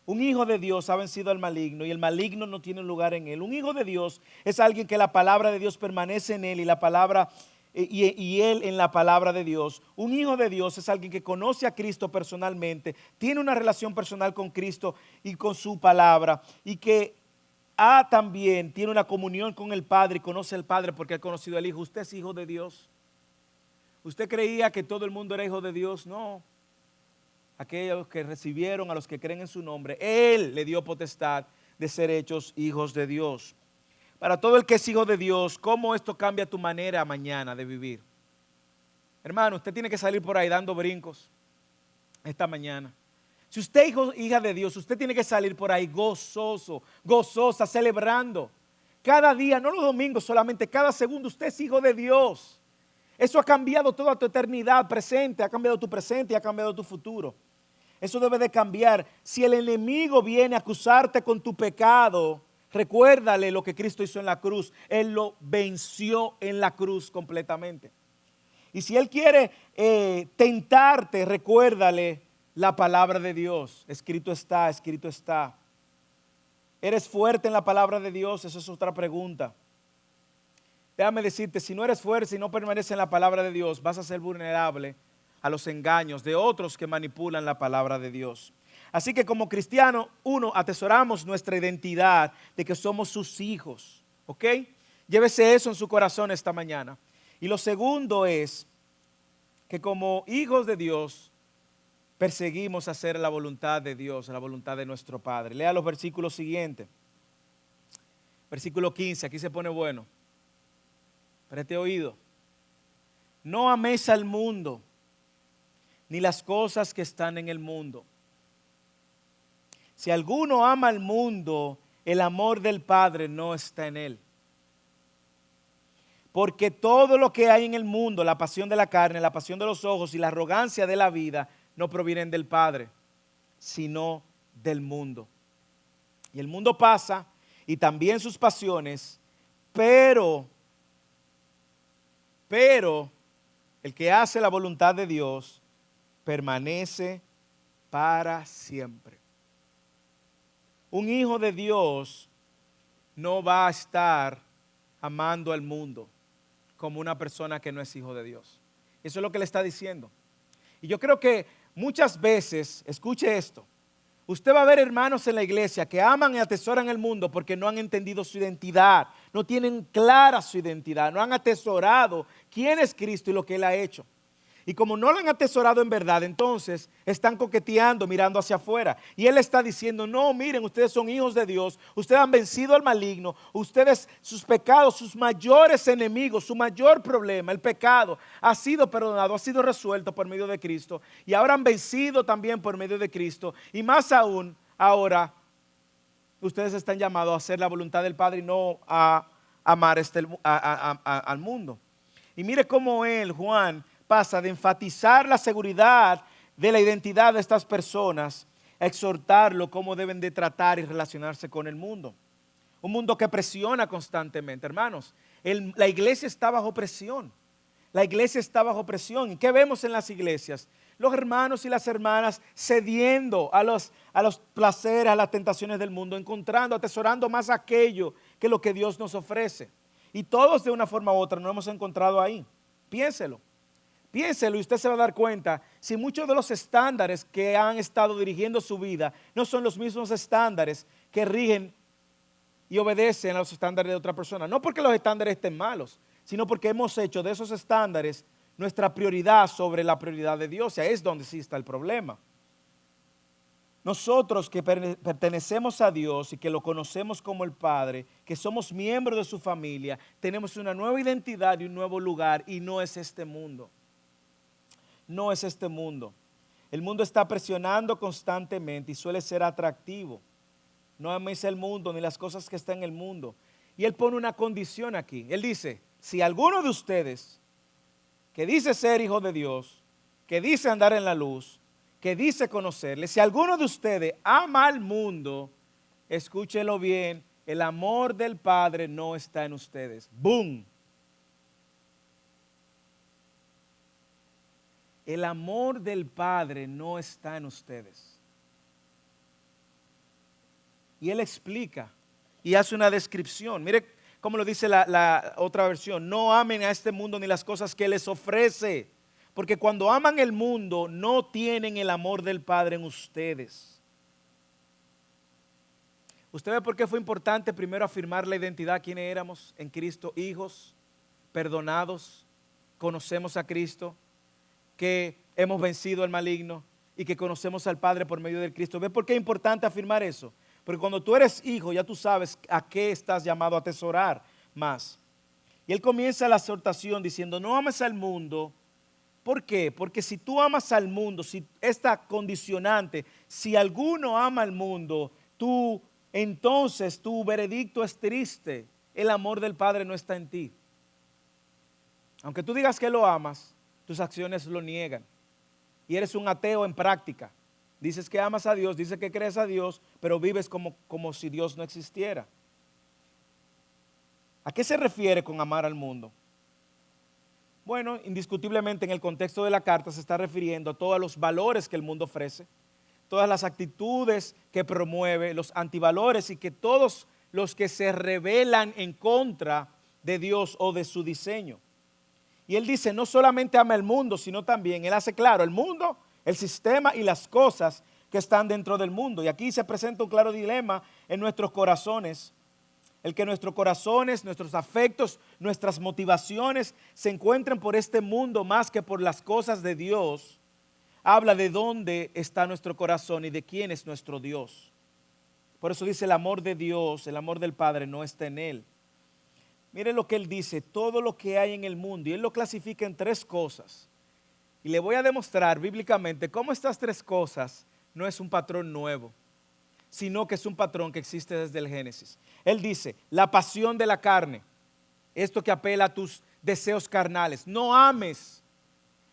Un hijo de Dios ha vencido al maligno y el maligno no tiene lugar en él. Un hijo de Dios es alguien que la palabra de Dios permanece en él y la palabra y él en la palabra de Dios. Un hijo de Dios es alguien que conoce a Cristo personalmente, tiene una relación personal con Cristo y con su palabra, y que también tiene una comunión con el Padre y conoce al Padre porque ha conocido al Hijo. ¿Usted es hijo de Dios? ¿Usted creía que todo el mundo era hijo de Dios? No. Aquellos que recibieron, a los que creen en su nombre, Él le dio potestad de ser hechos hijos de Dios. Para todo el que es hijo de Dios, ¿cómo esto cambia tu manera mañana de vivir? Hermano, usted tiene que salir por ahí dando brincos esta mañana. Si usted es hija de Dios, usted tiene que salir por ahí gozoso, gozosa, celebrando. Cada día, no los domingos solamente, cada segundo usted es hijo de Dios. Eso ha cambiado toda tu eternidad presente, ha cambiado tu presente y ha cambiado tu futuro. Eso debe de cambiar. Si el enemigo viene a acusarte con tu pecado, recuérdale lo que Cristo hizo en la cruz. Él lo venció en la cruz completamente. Y si Él quiere tentarte, recuérdale la palabra de Dios. Escrito está, escrito está. ¿Eres fuerte en la palabra de Dios? Esa es otra pregunta. Déjame decirte, si no eres fuerte y no permaneces en la palabra de Dios, vas a ser vulnerable a los engaños de otros que manipulan la palabra de Dios. Así que como cristiano, uno, atesoramos nuestra identidad de que somos sus hijos, ¿ok? Llévese eso en su corazón esta mañana. Y lo segundo es que como hijos de Dios, perseguimos hacer la voluntad de Dios, la voluntad de nuestro Padre. Lea los versículos siguientes. Versículo 15, aquí se pone bueno. Preste oído. No améis al mundo, ni las cosas que están en el mundo. Si alguno ama al mundo, el amor del Padre no está en él. Porque todo lo que hay en el mundo, la pasión de la carne, la pasión de los ojos y la arrogancia de la vida, no provienen del Padre, sino del mundo. Y el mundo pasa, y también sus pasiones, pero el que hace la voluntad de Dios permanece para siempre. Un hijo de Dios no va a estar amando al mundo como una persona que no es hijo de Dios. Eso es lo que le está diciendo. Y yo creo que muchas veces, escuche esto, usted va a ver hermanos en la iglesia que aman y atesoran el mundo porque no han entendido su identidad, no tienen clara su identidad, no han atesorado quién es Cristo y lo que Él ha hecho. Y como no lo han atesorado en verdad, entonces están coqueteando, mirando hacia afuera. Y Él está diciendo, no, miren, ustedes son hijos de Dios, ustedes han vencido al maligno, ustedes, sus pecados, sus mayores enemigos, su mayor problema, el pecado, ha sido perdonado, ha sido resuelto por medio de Cristo. Y ahora han vencido también por medio de Cristo. Y más aún, ahora, ustedes están llamados a hacer la voluntad del Padre y no a amar al mundo. Y mire cómo Él, Juan, pasa de enfatizar la seguridad de la identidad de estas personas a exhortarlo cómo deben de tratar y relacionarse con el mundo. Un mundo que presiona constantemente, hermanos. La iglesia está bajo presión. La iglesia está bajo presión. ¿Y qué vemos en las iglesias? Los hermanos y las hermanas cediendo a los placeres, a las tentaciones del mundo, encontrando, atesorando más aquello que lo que Dios nos ofrece. Y todos de una forma u otra nos hemos encontrado ahí. Piénselo. Piénselo y usted se va a dar cuenta si muchos de los estándares que han estado dirigiendo su vida no son los mismos estándares que rigen y obedecen a los estándares de otra persona. No porque los estándares estén malos, sino porque hemos hecho de esos estándares nuestra prioridad sobre la prioridad de Dios. Y ahí es donde sí está el problema. Nosotros que pertenecemos a Dios y que lo conocemos como el Padre, que somos miembros de su familia, tenemos una nueva identidad y un nuevo lugar y no es este mundo. No es este mundo. El mundo está presionando constantemente y suele ser atractivo. No améis el mundo ni las cosas que están en el mundo. Y Él pone una condición aquí. Él dice, si alguno de ustedes que dice ser hijo de Dios, que dice andar en la luz, que dice conocerle, si alguno de ustedes ama al mundo, escúchelo bien, el amor del Padre no está en ustedes. ¡Boom! El amor del Padre no está en ustedes. Y Él explica y hace una descripción. Mire cómo lo dice la otra versión. No amen a este mundo ni las cosas que les ofrece. Porque cuando aman el mundo, no tienen el amor del Padre en ustedes. ¿Usted ve por qué fue importante primero afirmar la identidad, quiénes éramos en Cristo? Hijos, perdonados, conocemos a Cristo, que hemos vencido al maligno y que conocemos al Padre por medio de Cristo. ¿Ves por qué es importante afirmar eso? Porque cuando tú eres hijo, ya tú sabes a qué estás llamado a atesorar más. Y Él comienza la exhortación diciendo, no ames al mundo. ¿Por qué? Porque si tú amas al mundo, si esta condicionante, si alguno ama al mundo, entonces tu veredicto es triste. El amor del Padre no está en ti. Aunque tú digas que lo amas, tus acciones lo niegan. Y eres un ateo en práctica. Dices que amas a Dios, dices que crees a Dios, pero vives como si Dios no existiera. ¿A qué se refiere con amar al mundo? Bueno, indiscutiblemente en el contexto de la carta se está refiriendo a todos los valores que el mundo ofrece, todas las actitudes que promueve, los antivalores y que todos los que se rebelan en contra de Dios o de su diseño. Y Él dice, no solamente ama el mundo, sino también, Él hace claro, el mundo, el sistema y las cosas que están dentro del mundo. Y aquí se presenta un claro dilema en nuestros corazones. El que nuestros corazones, nuestros afectos, nuestras motivaciones se encuentren por este mundo más que por las cosas de Dios, habla de dónde está nuestro corazón y de quién es nuestro Dios. Por eso dice el amor de Dios, el amor del Padre no está en Él. Mire lo que Él dice, todo lo que hay en el mundo, y Él lo clasifica en 3 cosas. Y le voy a demostrar bíblicamente cómo estas 3 cosas no es un patrón nuevo, sino que es un patrón que existe desde el Génesis. Él dice, la pasión de la carne, esto que apela a tus deseos carnales. No ames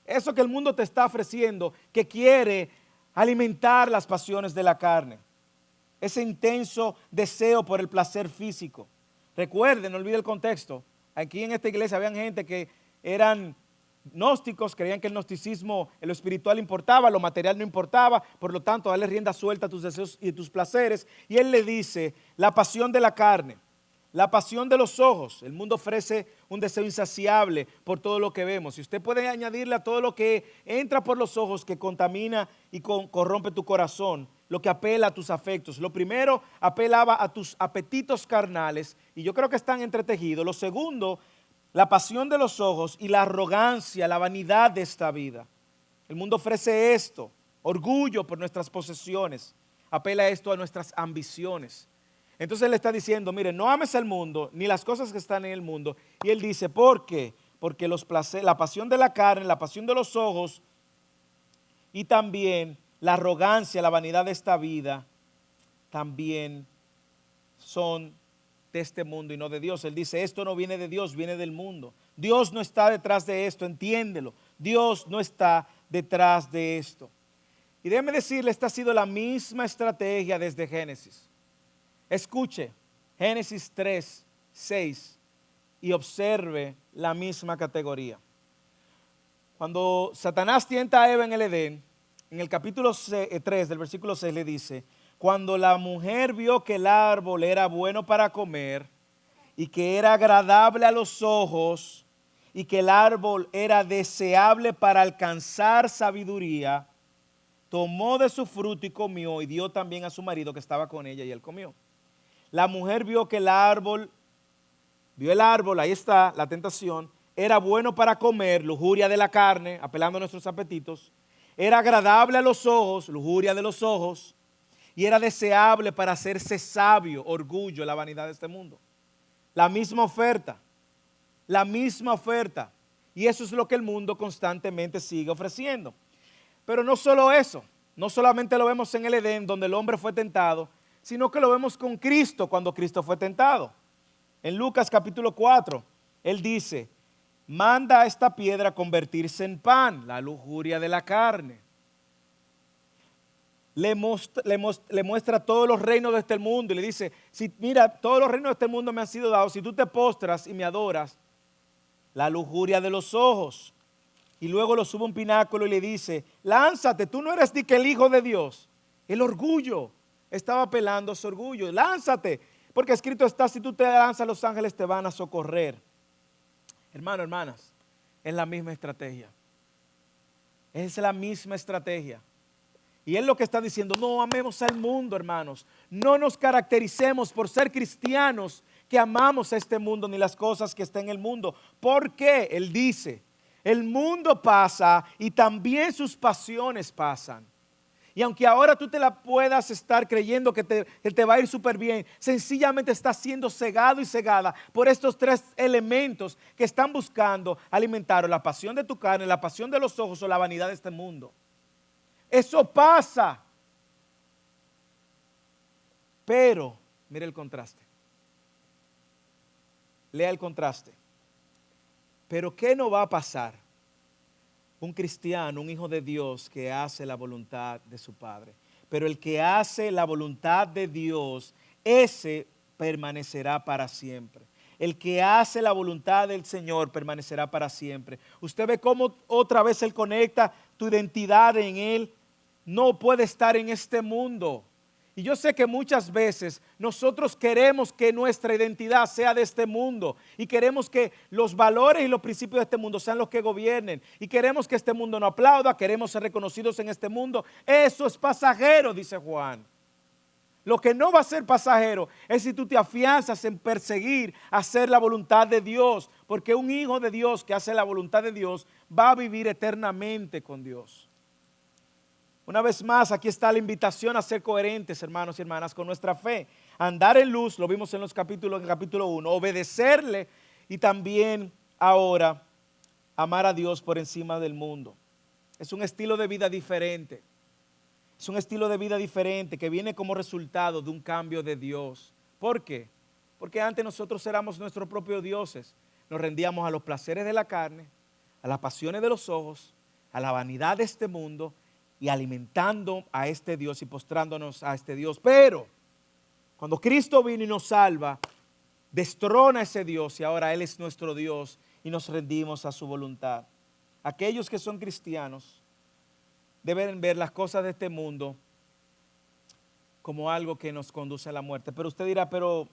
eso que el mundo te está ofreciendo, que quiere alimentar las pasiones de la carne. Ese intenso deseo por el placer físico. Recuerden, no olviden el contexto. Aquí en esta iglesia habían gente que eran gnósticos, creían que el gnosticismo, lo espiritual importaba, lo material no importaba, por lo tanto, dale rienda suelta a tus deseos y tus placeres. Y él le dice, la pasión de la carne, la pasión de los ojos. El mundo ofrece un deseo insaciable por todo lo que vemos. Y usted puede añadirle a todo lo que entra por los ojos, que contamina y corrompe tu corazón, lo que apela a tus afectos. Lo primero, apelaba a tus apetitos carnales, y yo creo que están entretejidos. Lo segundo, la pasión de los ojos y la arrogancia, la vanidad de esta vida. El mundo ofrece esto, orgullo por nuestras posesiones, apela esto a nuestras ambiciones. Entonces él está diciendo, mire, no ames al mundo, ni las cosas que están en el mundo. Y él dice, ¿por qué? Porque la pasión de la carne, la pasión de los ojos y también la arrogancia, la vanidad de esta vida, también son de este mundo y no de Dios. Él dice, esto no viene de Dios, viene del mundo. Dios no está detrás de esto, entiéndelo. Dios no está detrás de esto. Y déjeme decirle, esta ha sido la misma estrategia desde Génesis. Escuche Génesis 3, 6 y observe la misma categoría. Cuando Satanás tienta a Eva en el Edén, en el capítulo 3 del versículo 6 le dice, cuando la mujer vio que el árbol era bueno para comer y que era agradable a los ojos y que el árbol era deseable para alcanzar sabiduría, tomó de su fruto y comió y dio también a su marido que estaba con ella y él comió. La mujer vio que el árbol, ahí está la tentación, era bueno para comer, lujuria de la carne, apelando a nuestros apetitos, era agradable a los ojos, lujuria de los ojos, y era deseable para hacerse sabio, orgullo, la vanidad de este mundo. La misma oferta, y eso es lo que el mundo constantemente sigue ofreciendo. Pero no solo eso, no solamente lo vemos en el Edén, donde el hombre fue tentado, sino que lo vemos con Cristo cuando Cristo fue tentado. En Lucas capítulo 4, él dice, manda a esta piedra convertirse en pan, la lujuria de la carne. Le muestra todos los reinos de este mundo y le dice, mira, todos los reinos de este mundo me han sido dados, si tú te postras y me adoras, la lujuria de los ojos. Y luego lo sube a un pináculo y le dice, lánzate, tú no eres ni que el Hijo de Dios. El orgullo. Estaba apelando a su orgullo. Lánzate, porque escrito está, si tú te lanzas, los ángeles te van a socorrer. Hermanos, hermanas, es la misma estrategia. Es la misma estrategia. Y él lo que está diciendo, no amemos al mundo, hermanos. No nos caractericemos por ser cristianos que amamos a este mundo ni las cosas que están en el mundo. ¿Por qué? Él dice, el mundo pasa y también sus pasiones pasan. Y aunque ahora tú te la puedas estar creyendo que te va a ir súper bien, sencillamente estás siendo cegado y cegada por estos 3 elementos que están buscando alimentar o la pasión de tu carne, la pasión de los ojos o la vanidad de este mundo. Eso pasa. Pero, mire el contraste. Lea el contraste. Pero ¿qué no va a pasar? Un cristiano, un hijo de Dios que hace la voluntad de su Padre. Pero el que hace la voluntad de Dios, ese permanecerá para siempre. El que hace la voluntad del Señor permanecerá para siempre. Usted ve cómo otra vez Él conecta tu identidad en Él. No puede estar en este mundo. Y yo sé que muchas veces nosotros queremos que nuestra identidad sea de este mundo y queremos que los valores y los principios de este mundo sean los que gobiernen y queremos que este mundo no aplauda, queremos ser reconocidos en este mundo. Eso es pasajero, dice Juan. Lo que no va a ser pasajero es si tú te afianzas en perseguir, hacer la voluntad de Dios, porque un hijo de Dios que hace la voluntad de Dios va a vivir eternamente con Dios. Una vez más, aquí está la invitación a ser coherentes, hermanos y hermanas, con nuestra fe. Andar en luz, lo vimos en los capítulos, en el capítulo 1, obedecerle y también ahora amar a Dios por encima del mundo. Es un estilo de vida diferente. Es un estilo de vida diferente que viene como resultado de un cambio de Dios. ¿Por qué? Porque antes nosotros éramos nuestros propios dioses. Nos rendíamos a los placeres de la carne, a las pasiones de los ojos, a la vanidad de este mundo y alimentando a este Dios y postrándonos a este Dios. Pero cuando Cristo vino y nos salva, destrona a ese Dios y ahora Él es nuestro Dios y nos rendimos a su voluntad. Aquellos que son cristianos deben ver las cosas de este mundo como algo que nos conduce a la muerte. Pero usted dirá, pero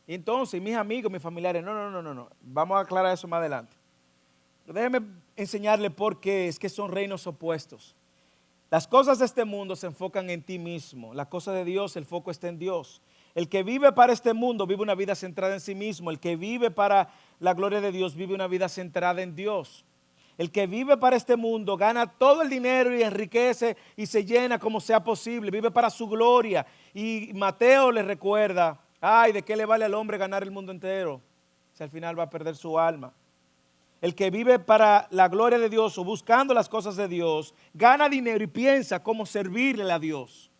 ¿y entonces mis amigos, mis familiares? No. Vamos a aclarar eso más adelante. Déjeme enseñarle por qué es que son reinos opuestos. Las cosas de este mundo se enfocan en ti mismo. Las cosas de Dios, el foco está en Dios. El que vive para este mundo vive una vida centrada en sí mismo. El que vive para la gloria de Dios vive una vida centrada en Dios. El que vive para este mundo gana todo el dinero y enriquece y se llena como sea posible. Vive para su gloria. Y Mateo le recuerda, ay, ¿de qué le vale al hombre ganar el mundo entero si al final va a perder su alma? El que vive para la gloria de Dios o buscando las cosas de Dios, gana dinero y piensa cómo servirle a Dios.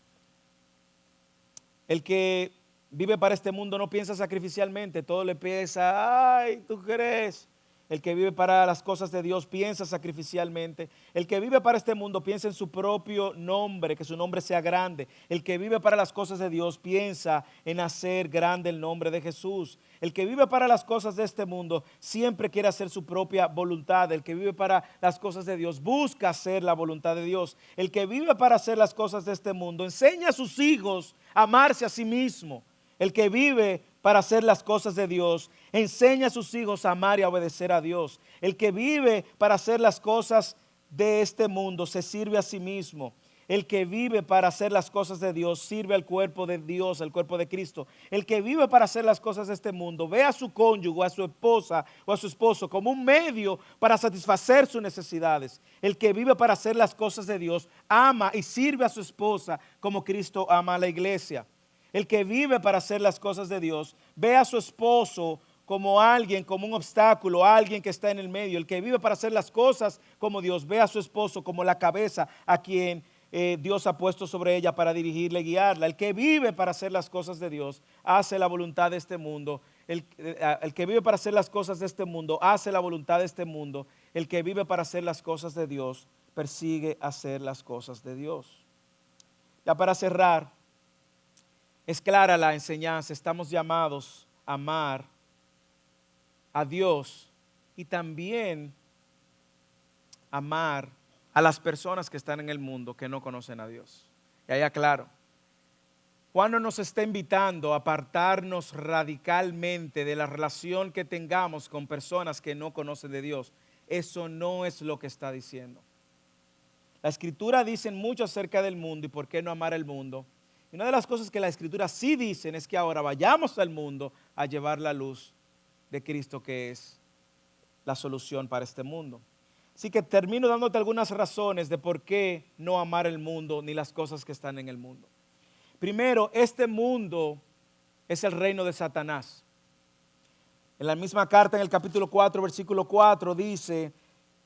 El que vive para este mundo no piensa sacrificialmente, todo le piensa, ay, ¿tú crees? El que vive para las cosas de Dios piensa sacrificialmente. El que vive para este mundo piensa en su propio nombre, que su nombre sea grande. El que vive para las cosas de Dios piensa en hacer grande el nombre de Jesús. El que vive para las cosas de este mundo siempre quiere hacer su propia voluntad. El que vive para las cosas de Dios busca hacer la voluntad de Dios. El que vive para hacer las cosas de este mundo enseña a sus hijos a amarse a sí mismo. El que vive para hacer las cosas de Dios enseña a sus hijos a amar y a obedecer a Dios. El que vive para hacer las cosas de este mundo se sirve a sí mismo. El que vive para hacer las cosas de Dios sirve al cuerpo de Dios, al cuerpo de Cristo. El que vive para hacer las cosas de este mundo ve a su cónyuge, a su esposa o a su esposo como un medio para satisfacer sus necesidades. El que vive para hacer las cosas de Dios ama y sirve a su esposa como Cristo ama a la iglesia. El que vive para hacer las cosas de Dios ve a su esposo como alguien, como un obstáculo, alguien que está en el medio. El que vive para hacer las cosas como Dios ve a su esposo como la cabeza a quien Dios ha puesto sobre ella para dirigirla y guiarla. El que vive para hacer las cosas de Dios hace la voluntad de este mundo. El que vive para hacer las cosas de este mundo hace la voluntad de este mundo. El que vive para hacer las cosas de Dios persigue hacer las cosas de Dios. Ya para cerrar, es clara la enseñanza. Estamos llamados a amar a Dios y también amar a las personas que están en el mundo que no conocen a Dios. Y ahí aclaro, Juan no nos está invitando a apartarnos radicalmente de la relación que tengamos con personas que no conocen de Dios. Eso no es lo que está diciendo. La Escritura dice mucho acerca del mundo y por qué no amar el mundo. Y una de las cosas que la Escritura sí dicen es que ahora vayamos al mundo a llevar la luz de Cristo, que es la solución para este mundo. Así que termino dándote algunas razones de por qué no amar el mundo ni las cosas que están en el mundo. Primero, este mundo es el reino de Satanás. En la misma carta, en el capítulo 4, versículo 4, dice: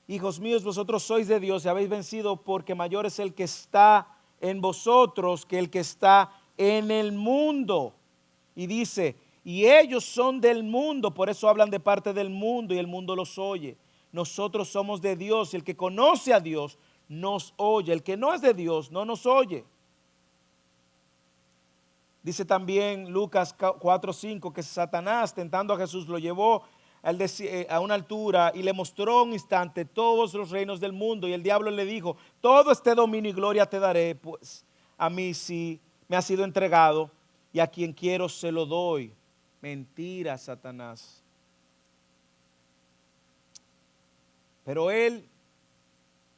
hijos míos, vosotros sois de Dios y habéis vencido, porque mayor es el que está en vosotros que el que está en el mundo. Y dice, y ellos son del mundo, por eso hablan de parte del mundo y el mundo los oye. Nosotros somos de Dios y el que conoce a Dios nos oye. El que no es de Dios no nos oye. Dice también Lucas 4:5 que Satanás, tentando a Jesús, lo llevó a una altura y le mostró un instante todos los reinos del mundo, y el diablo le dijo: todo este dominio y gloria te daré, pues a mí sí me ha sido entregado y a quien quiero se lo doy. Mentira, Satanás. Pero él,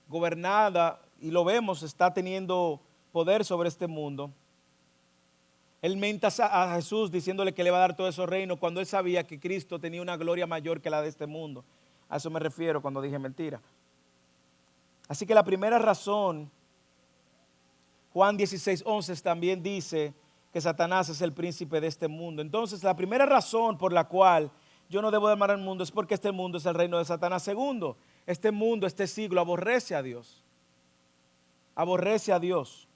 gobernada, y lo vemos, está teniendo poder sobre este mundo. Él menta a Jesús diciéndole que le va a dar todo ese reino cuando él sabía que Cristo tenía una gloria mayor que la de este mundo. A eso me refiero cuando dije mentira. Así que la primera razón, Juan 16:11 también dice que Satanás es el príncipe de este mundo. Entonces, la primera razón por la cual yo no debo de amar al mundo es porque este mundo es el reino de Satanás. Segundo, este mundo, este siglo aborrece a Dios. Aborrece a Dios.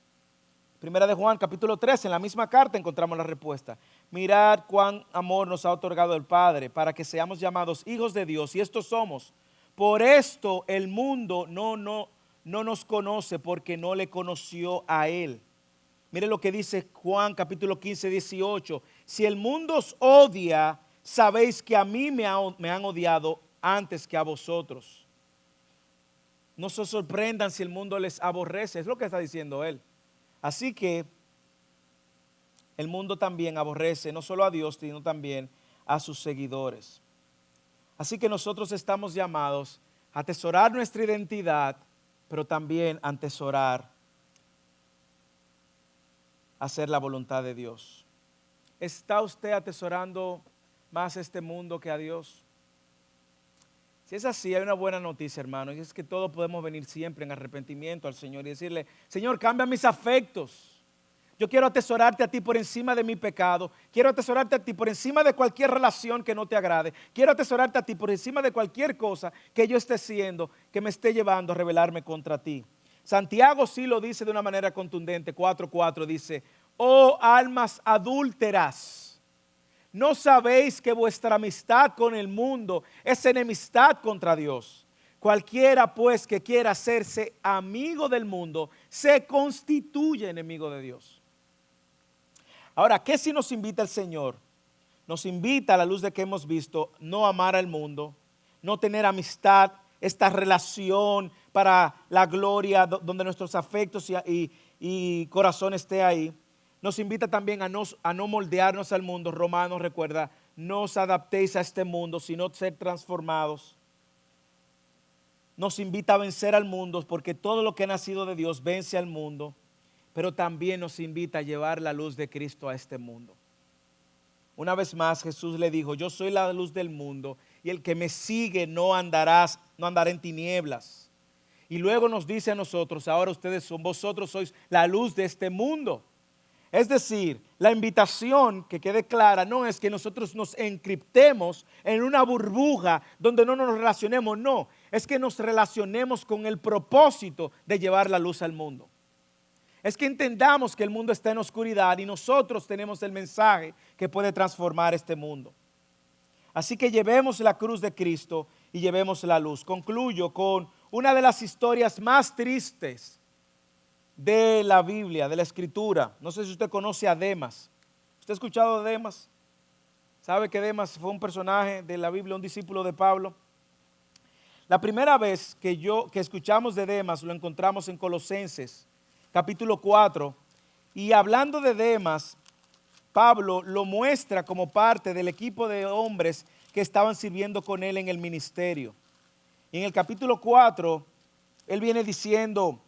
Primera de Juan, capítulo 3, en la misma carta encontramos la respuesta. Mirad cuán amor nos ha otorgado el Padre para que seamos llamados hijos de Dios, y estos somos. Por esto el mundo no nos conoce, porque no le conoció a Él. Mire lo que dice Juan capítulo 15, 18. Si el mundo os odia, sabéis que a mí me han odiado antes que a vosotros. No se sorprendan si el mundo les aborrece, es lo que está diciendo él. Así que el mundo también aborrece no solo a Dios, sino también a sus seguidores. Así que nosotros estamos llamados a atesorar nuestra identidad, pero también a atesorar, hacer la voluntad de Dios. ¿Está usted atesorando más este mundo que a Dios? Si es así, hay una buena noticia, hermano, y es que todos podemos venir siempre en arrepentimiento al Señor y decirle: Señor, cambia mis afectos. Yo quiero atesorarte a ti por encima de mi pecado. Quiero atesorarte a ti por encima de cualquier relación que no te agrade. Quiero atesorarte a ti por encima de cualquier cosa que yo esté haciendo que me esté llevando a rebelarme contra ti. Santiago sí lo dice de una manera contundente. 4:4 dice: oh almas adúlteras, ¿no sabéis que vuestra amistad con el mundo es enemistad contra Dios? Cualquiera pues que quiera hacerse amigo del mundo se constituye enemigo de Dios. Ahora, ¿qué si nos invita el Señor? Nos invita, a la luz de que hemos visto, no amar al mundo, no tener amistad, esta relación para la gloria, donde nuestros afectos y corazón esté ahí. Nos invita también a no moldearnos al mundo. Romanos recuerda: no os adaptéis a este mundo, sino ser transformados. Nos invita a vencer al mundo, porque todo lo que ha nacido de Dios vence al mundo, pero también nos invita a llevar la luz de Cristo a este mundo. Una vez más Jesús le dijo: yo soy la luz del mundo, y el que me sigue no andará en tinieblas. Y luego nos dice a nosotros: ahora vosotros sois la luz de este mundo. Es decir, la invitación, que quede clara, no es que nosotros nos encriptemos en una burbuja donde no nos relacionemos, no, es que nos relacionemos con el propósito de llevar la luz al mundo. Es que entendamos que el mundo está en oscuridad y nosotros tenemos el mensaje que puede transformar este mundo. Así que llevemos la cruz de Cristo y llevemos la luz. Concluyo con una de las historias más tristes de la Biblia, de la Escritura. No sé si usted conoce a Demas. ¿Usted ha escuchado de Demas? ¿Sabe que Demas fue un personaje de la Biblia, un discípulo de Pablo? La primera vez que escuchamos de Demas lo encontramos en Colosenses, capítulo 4. Y hablando de Demas, Pablo lo muestra como parte del equipo de hombres que estaban sirviendo con él en el ministerio. Y en el capítulo 4, él viene diciendo: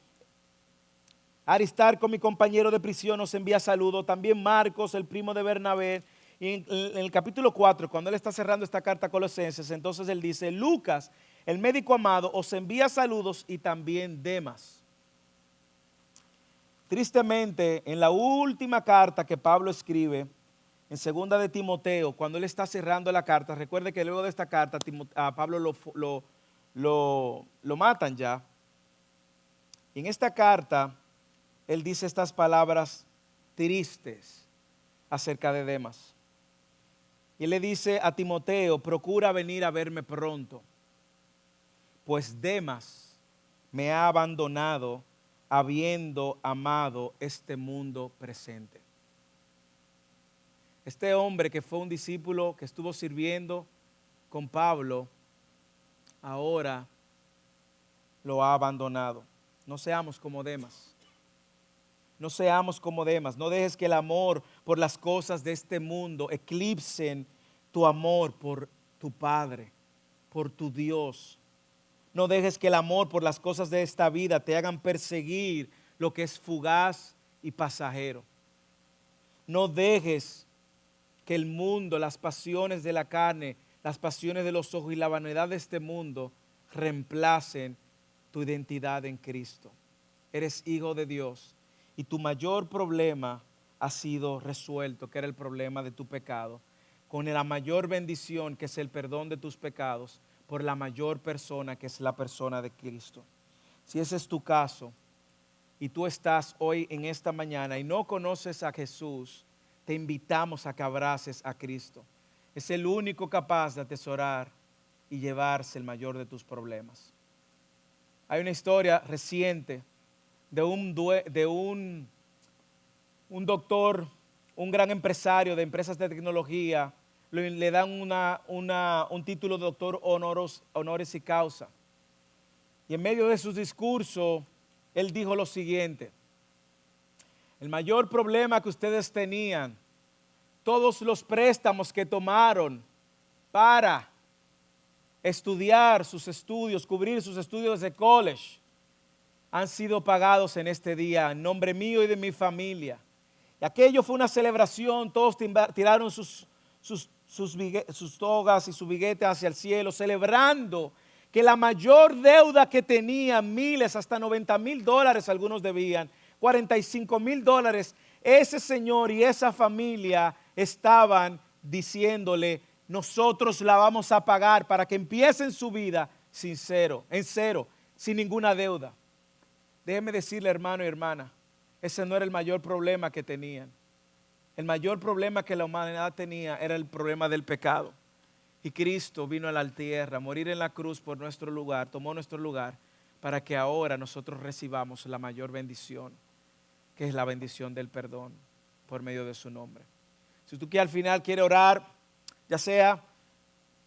Aristarco, mi compañero de prisión, os envía saludo. También Marcos, el primo de Bernabé. Y en el capítulo 4, cuando él está cerrando esta carta a Colosenses, entonces él dice: Lucas, el médico amado, os envía saludos, y también Demas. Tristemente, en la última carta que Pablo escribe, en segunda de Timoteo, cuando él está cerrando la carta, recuerde que luego de esta carta a Pablo lo matan ya. Y en esta carta él dice estas palabras tristes acerca de Demas. Y él le dice a Timoteo: procura venir a verme pronto, pues Demas me ha abandonado, habiendo amado este mundo presente. Este hombre que fue un discípulo que estuvo sirviendo con Pablo, ahora lo ha abandonado. No seamos como Demas. No seamos como Demas. No dejes que el amor por las cosas de este mundo eclipsen tu amor por tu Padre, por tu Dios. No dejes que el amor por las cosas de esta vida te hagan perseguir lo que es fugaz y pasajero. No dejes que el mundo, las pasiones de la carne, las pasiones de los ojos y la vanidad de este mundo reemplacen tu identidad en Cristo. Eres hijo de Dios y tu mayor problema ha sido resuelto, que era el problema de tu pecado, con la mayor bendición, que es el perdón de tus pecados, por la mayor persona, que es la persona de Cristo. Si ese es tu caso y tú estás hoy en esta mañana y no conoces a Jesús, te invitamos a que abraces a Cristo. Es el único capaz de atesorar y llevarse el mayor de tus problemas. Hay una historia reciente de un doctor, un gran empresario de empresas de tecnología. Le dan un título de doctor honoris causa. Y en medio de su discurso, él dijo lo siguiente: el mayor problema que ustedes tenían, todos los préstamos que tomaron para estudiar sus estudios, cubrir sus estudios de college, han sido pagados en este día en nombre mío y de mi familia. Y aquello fue una celebración, todos tiraron sus togas y su billete hacia el cielo, celebrando que la mayor deuda que tenían, miles, hasta $90,000 algunos debían, $45,000, ese señor y esa familia estaban diciéndole: nosotros la vamos a pagar para que empiecen su vida en cero, sin ninguna deuda. Déjeme decirle, hermano y hermana, ese no era el mayor problema que tenían. El mayor problema que la humanidad tenía era el problema del pecado. Y Cristo vino a la tierra a morir en la cruz por nuestro lugar, tomó nuestro lugar, para que ahora nosotros recibamos la mayor bendición, que es la bendición del perdón por medio de su nombre. Si tú al final quieres orar, ya sea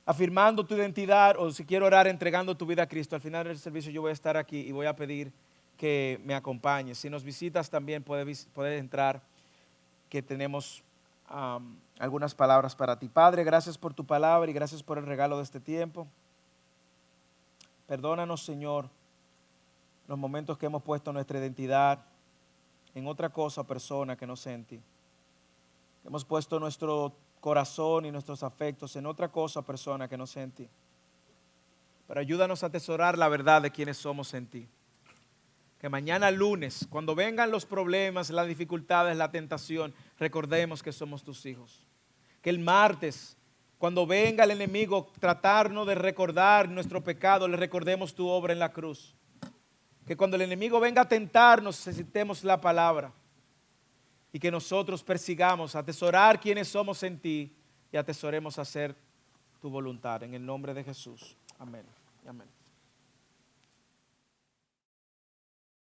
afirmando tu identidad o si quieres orar entregando tu vida a Cristo, al final del servicio yo voy a estar aquí y voy a pedir que me acompañes. Si nos visitas también puedes entrar, que tenemos algunas palabras para ti. Padre, gracias por tu palabra y gracias por el regalo de este tiempo. Perdónanos, Señor, los momentos que hemos puesto nuestra identidad en otra cosa o persona que no sea en ti. Hemos puesto nuestro corazón y nuestros afectos en otra cosa o persona que no sea en ti. Pero ayúdanos a atesorar la verdad de quienes somos en ti. Que mañana lunes, cuando vengan los problemas, las dificultades, la tentación, recordemos que somos tus hijos. Que el martes, cuando venga el enemigo tratarnos de recordar nuestro pecado, le recordemos tu obra en la cruz. Que cuando el enemigo venga a tentarnos, necesitemos la palabra. Y que nosotros persigamos atesorar quienes somos en ti y atesoremos hacer tu voluntad. En el nombre de Jesús. Amén. Amén.